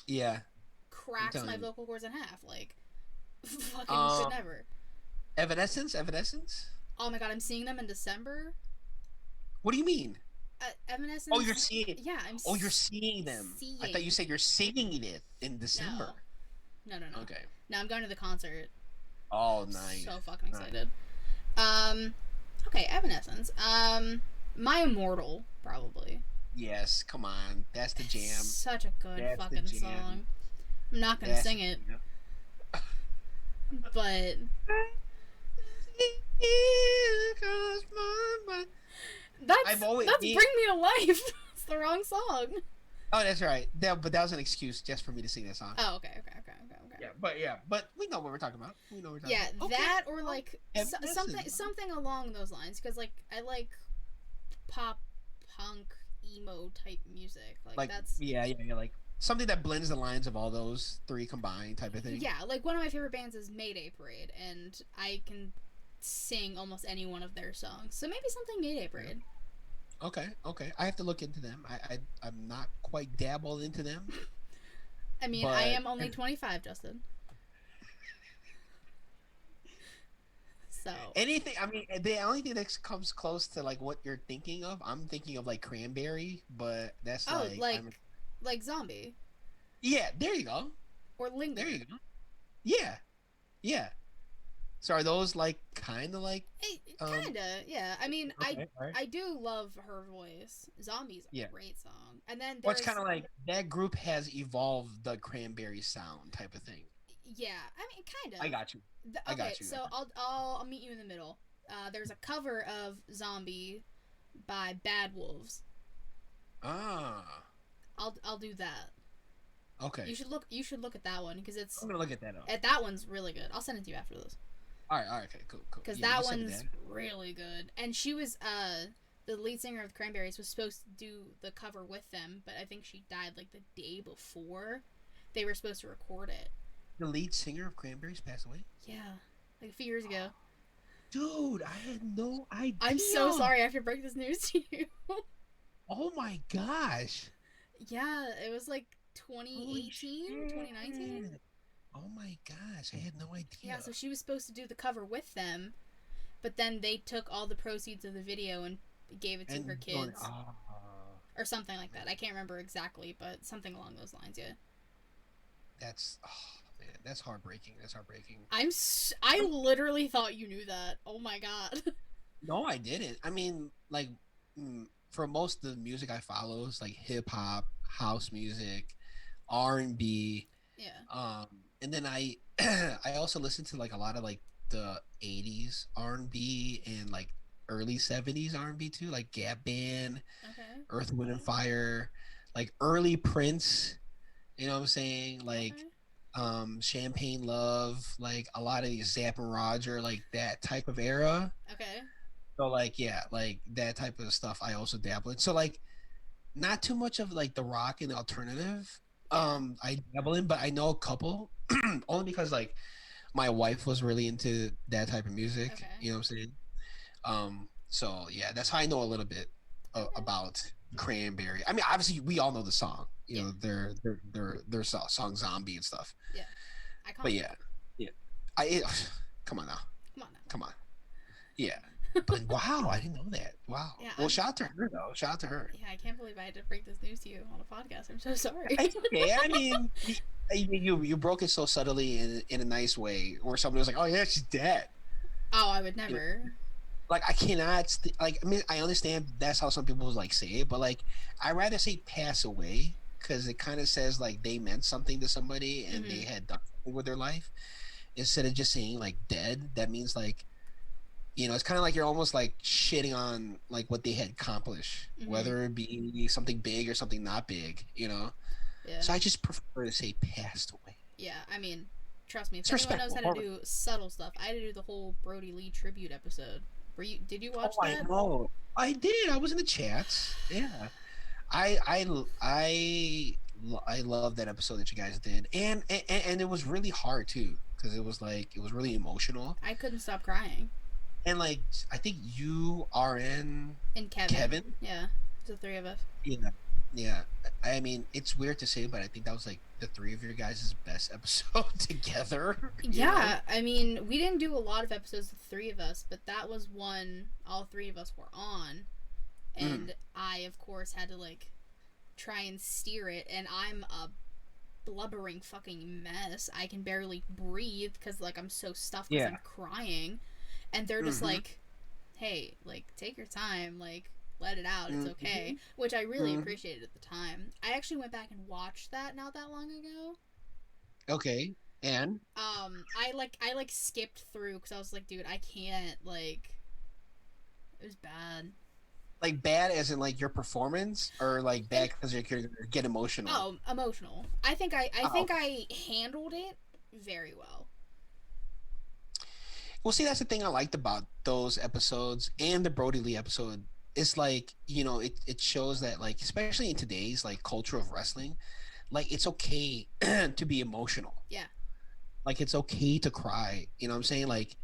yeah, cracks my vocal cords in half. Like, fucking could never. Evanescence? Evanescence? Oh my god, I'm seeing them in December. What do you mean? Evanescence. Oh, you're seeing. Yeah, you're seeing them. I thought you said you're singing it in December. No. Okay. No, I'm going to the concert. Oh, nice. So fucking excited. Okay, Evanescence. My Immortal, probably. Yes, come on. That's the jam. Such a good fucking song. I'm not gonna sing it. But that's Bring Me to Life. It's the wrong song. Oh, that's right. But that was an excuse just for me to sing that song. Oh, okay. But we know what we're talking about. That or like something along those lines. Because like I like pop, punk, emo type music. Like that's like something that blends the lines of all those three combined type of thing. Yeah, like one of my favorite bands is Mayday Parade, and I can sing almost any one of their songs. So maybe something Mayday Parade. Okay. I have to look into them. I'm not quite dabbled into them. I mean, I am only 25, Justin. So anything. I mean, the only thing that comes close to like what you're thinking of, I'm thinking of like Cranberry, but that's like Zombie. Yeah, there you go. Or Linger. There you go. Yeah. So are those like kind of like? Kinda, yeah. I mean, okay, I do love her voice. Zombie's a great song, and then what's kind of like that group has evolved the Cranberry sound type of thing. Yeah, I mean, kind of. I got you. I got you. So I'll meet you in the middle. There's a cover of Zombie by Bad Wolves. Ah. I'll do that. Okay. You should look at that one because it's. I'm gonna look at that. That one's really good. I'll send it to you after this. All right, okay, cool. Because that one's really good. And she was, the lead singer of the Cranberries was supposed to do the cover with them, but I think she died, like, the day before they were supposed to record it. The lead singer of Cranberries passed away? Yeah, like a few years ago. Dude, I had no idea. I'm so sorry I have to break this news to you. Oh my gosh. Yeah, it was like 2018, 2019. Oh my gosh, I had no idea. Yeah, so she was supposed to do the cover with them, but then they took all the proceeds of the video and gave it to her kids. Or something like that. I can't remember exactly, but something along those lines, yeah. That's heartbreaking. I literally thought you knew that. Oh my god. No, I didn't. I mean, like, for most of the music I follow, it's like hip hop, house music, R&B. Yeah. And then I also listen to like a lot of like the 80s R&B and like early 70s R&B too, like Gap Band, Earth, Wind and Fire, like early Prince, you know what I'm saying? Like Champagne Love, like a lot of these Zapp and Roger, like that type of era. Okay. So like like that type of stuff I also dabble in. So like not too much of like the rock and alternative. I dabble in, but I know a couple only because like my wife was really into that type of music. Okay. You know what I'm saying? So yeah, that's how I know a little bit about Cranberry. I mean, obviously we all know the song. You know, their song "Zombie" and stuff. Yeah. But yeah. Come on now. Yeah. But wow, I didn't know that. Wow. Yeah, well, shout out to her though. Shout out to her. Yeah, I can't believe I had to break this news to you on a podcast. I'm so sorry. It's okay. I mean, you broke it so subtly in a nice way, where somebody was like, "Oh yeah, she's dead." Oh, I would never. Like I cannot. I mean, I understand that's how some people like say it, but like I rather say pass away because it kind of says like they meant something to somebody and they Mm-hmm. had done something with their life instead of just saying like dead. That means like, it's kind of like you're almost like shitting on like what they had accomplished, Mm-hmm. whether it be something big or something not big. Yeah. So I just prefer to say passed away. Yeah. I mean, trust me, if It's anyone knows respectful. how to do subtle stuff, I had to do the whole Brody Lee tribute episode. Did you Oh, watch I that? know. I did. I was in the chats. Yeah. I I I I love that episode that you guys did, and it was really hard too because it was really emotional, I couldn't stop crying. and like I think you are in And Kevin. Kevin. Yeah. The three of us. Yeah, yeah. I mean, it's weird to say, but I think that was like the three of your guys' best episode together. Yeah, I mean, we didn't do a lot of episodes, the three of us, but that was one all three of us were on. Mm, And I, of course, had to, like, try and steer it. And I'm a blubbering fucking mess. I can barely breathe because, like, I'm so stuffed because yeah. I'm crying. And they're just Mm-hmm. like, hey, like, take your time. Like, let it out. It's Mm-hmm. okay. Which I really Mm-hmm. appreciated at the time. I actually went back and watched that not that long ago. Okay. And I skipped through because I was like, dude, I can't, like, it was bad. like bad as in like your performance, or like And bad because you're gonna get emotional. oh, emotional. I Oh, think I handled it very well. well, see, that's the thing I liked about those episodes and the Brody Lee episode. It's like, it shows that, like, especially in today's like culture of wrestling, like it's okay to be emotional. Yeah. Like it's okay to cry. You know what I'm saying? Like,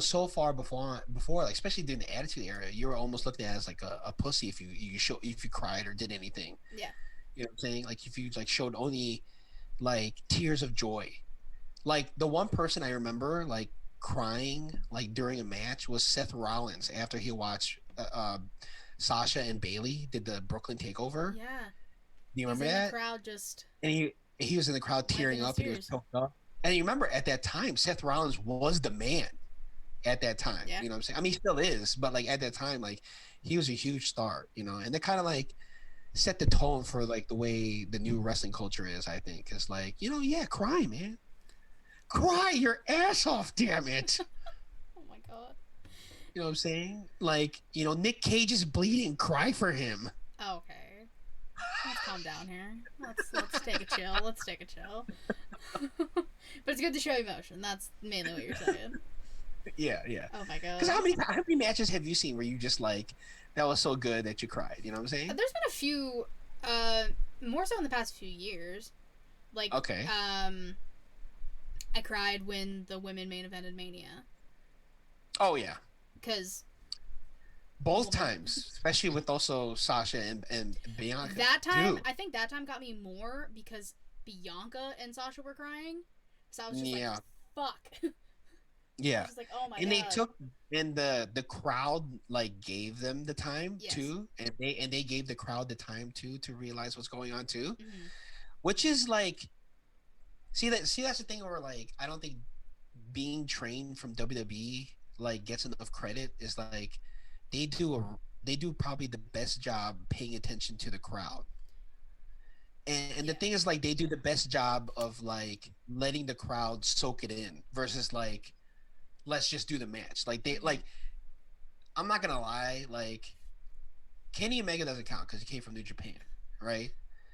so far before, like especially during the Attitude Era, you were almost looked at as like a pussy if you cried or did anything. Yeah. You know what I'm saying? Like if you like showed only like tears of joy. Like the one person I remember like crying like during a match was Seth Rollins after he watched Sasha and Bailey did the Brooklyn Takeover. Yeah. Do you He's remember in the that? crowd just And he was in the crowd wiping tearing his up and he was tears. choked up. And you remember at that time, Seth Rollins was the man at that time. Yeah. You know what I'm saying? I mean, he still is, but like at that time, like he was a huge star. And they kind of like set the tone for like the way the new wrestling culture is. I think it's like, yeah, cry, man, cry your ass off, damn it. Oh my god. You know what I'm saying? Like, Nick Cage is bleeding. Cry for him. Okay. Let's calm down here. Let's take a chill. Let's take a chill. But it's good to show emotion. That's mainly what you're saying. Yeah, yeah. Oh my god. Because how many matches have you seen where you just like that was so good that you cried? You know what I'm saying? There's been a few, more so in the past few years. Like, Okay. I cried when the women main evented Mania. Oh yeah. Because Both times, especially with also Sasha and Bianca. that time, Dude. I think that time got me more because Bianca and Sasha were crying. So I was just Yeah. like, fuck. I Yeah. was just like, oh my And god. they took and the crowd like gave them the time Yes. too, and they gave the crowd the time too to realize what's going on too, Mm-hmm. which is like that's the thing where like I don't think being trained from WWE like gets enough credit. Is like they do probably the best job paying attention to the crowd. And the Yeah. thing is like they do the best job of like letting the crowd soak it in versus like let's just do the match. Like they Mm-hmm. like I'm not gonna lie, like Kenny Omega doesn't count because he came from New Japan, right?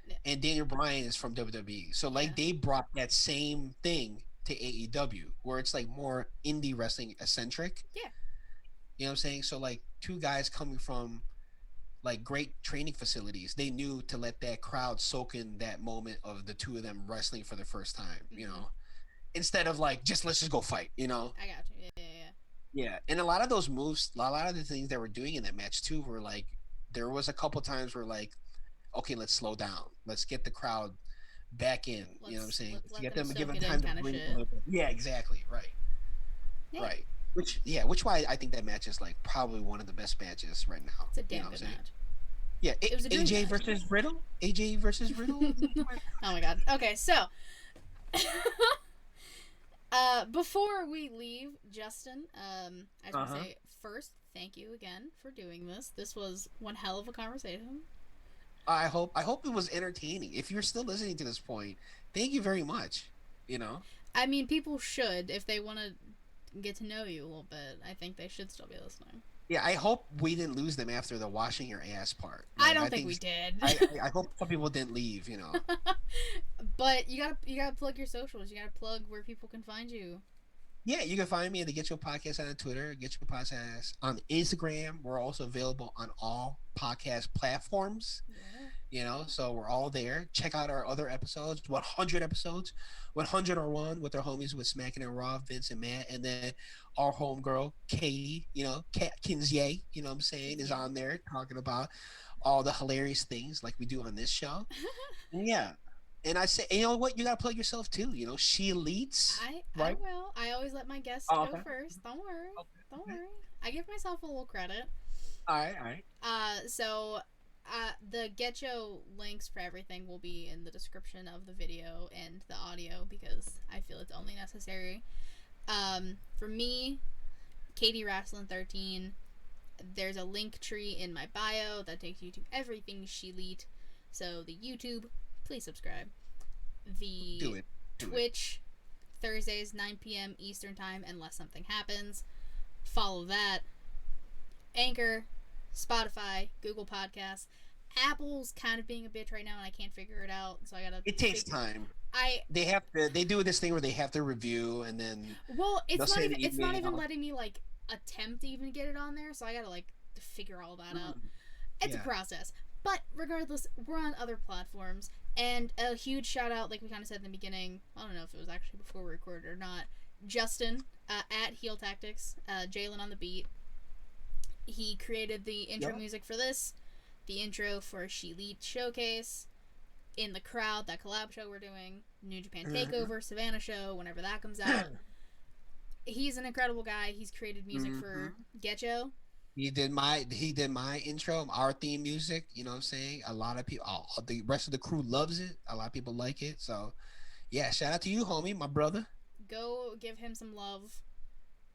Yeah. And Daniel Bryan is from WWE. So like Yeah. they brought that same thing to AEW where it's like more indie wrestling eccentric. Yeah. You know what I'm saying? So like two guys coming from like great training facilities, they knew to let that crowd soak in that moment of the two of them wrestling for the first time, Mm-hmm. instead of like let's just go fight. I got you. Yeah. Yeah, and a lot of those moves, a lot of the things that we're doing in that match too, were like there was a couple times where like, okay, let's slow down, let's get the crowd back in. You know what I'm saying? Let's Let's let get them them, give soak them it in, time to kind of breathe a shit. little bit. Yeah, exactly. Right, Yeah. right. Which why I think that match is like probably one of the best matches right now. It's a You know damn what I'm good saying? match. Yeah, It was a dream AJ match. versus Riddle. AJ versus Riddle. Oh my god. Okay, so before we leave, Justin, I just want to say first, thank you again for doing this. This was one hell of a conversation. I hope it was entertaining. If you're still listening to this point, thank you very much. You know. I mean, people should if they want to get to know you a little bit. I think they should still be listening. Yeah, I hope we didn't lose them after the washing your ass part. I Like, don't I think think we did. I hope some people didn't leave. But you gotta plug your socials. You gotta plug where people can find you. Yeah, you can find me at the Get Your Podcast on Twitter, Get Your Podcast on Instagram. We're also available on all podcast platforms. Yeah. So we're all there. Check out our other episodes, 100 episodes, 101 with our homies with Smacking and Raw, Vince and Matt, and then our homegirl Katie, Kat Kinsey, what I'm saying, is on there talking about all the hilarious things like we do on this show. And yeah. And I say, you know what? You gotta plug yourself too. She leads, I right? will. I always let my guests Oh, go okay. first. Don't worry. Don't Okay. worry. I give myself a little credit. All right, all right. So the Getcho links for everything will be in the description of the video and the audio because I feel it's only necessary. For me, Katie Rasslin 13. There's a link tree in my bio that takes you to everything she lead. So the YouTube, please subscribe. The Do it. Twitch, Thursdays 9 p.m. Eastern time unless something happens. Follow that. Anchor, Spotify, Google Podcasts. Apple's kind of being a bitch right now and I can't figure it out, so I gotta. It takes time. I They have to. They do this thing where they have to review, and then well, they'll it's not say even. the It's not even email. letting me like attempt to even get it on there, so I gotta like figure all that out. It's a Yeah. process. But regardless, we're on other platforms. And a huge shout out, like we kind of said in the beginning, I don't know if it was actually before we recorded or not, Justin at Heel Tactics, Jalen on the beat. He created the intro music for this, the intro for She Lead Showcase, In the Crowd, that collab show we're doing, New Japan Takeover, Savannah show, whenever that comes out. He's an incredible guy. He's created music for Getcho. He did my intro, our theme music. You know what I'm saying? A lot of people, the rest of the crew loves it. A lot of people like it. So, yeah, shout out to you, homie, my brother. Go give him some love.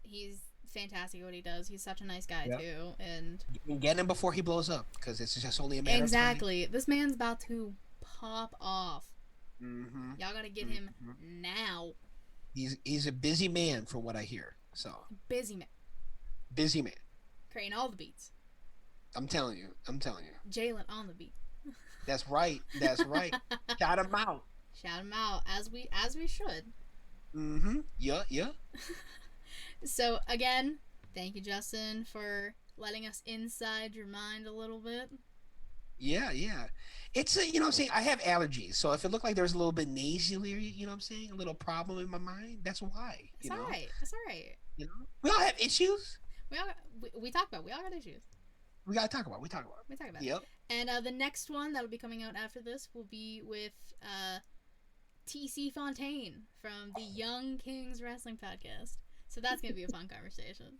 He's fantastic at what he does. He's such a nice guy too, and Get him before he blows up, because it's just only a matter of time. exactly. This man's about to pop off. Mm-hmm. Y'all gotta get him now. He's a busy man, from what I hear. So Busy man, busy man. creating all the beats. I'm telling you. Jalen on the beat. That's right. Shout him out. Shout him out as we should. Mm-hmm. Yeah. So again, thank you, Justin, for letting us inside your mind a little bit. Yeah. It's what I'm saying, I have allergies, so if it looked like there was a little bit nasally, what I'm saying, a little problem in my mind, that's why. It's all right. It's all right. We all have issues. We talk about. We all got issues. We gotta talk about. We talk about. Yep. And the next one that'll be coming out after this will be with TC Fontaine from the Young Kings Wrestling Podcast. So that's gonna be a fun conversation.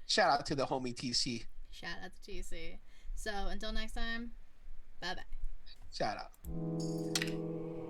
Shout out to the homie TC. Shout out to TC. So until next time, bye bye. Shout out.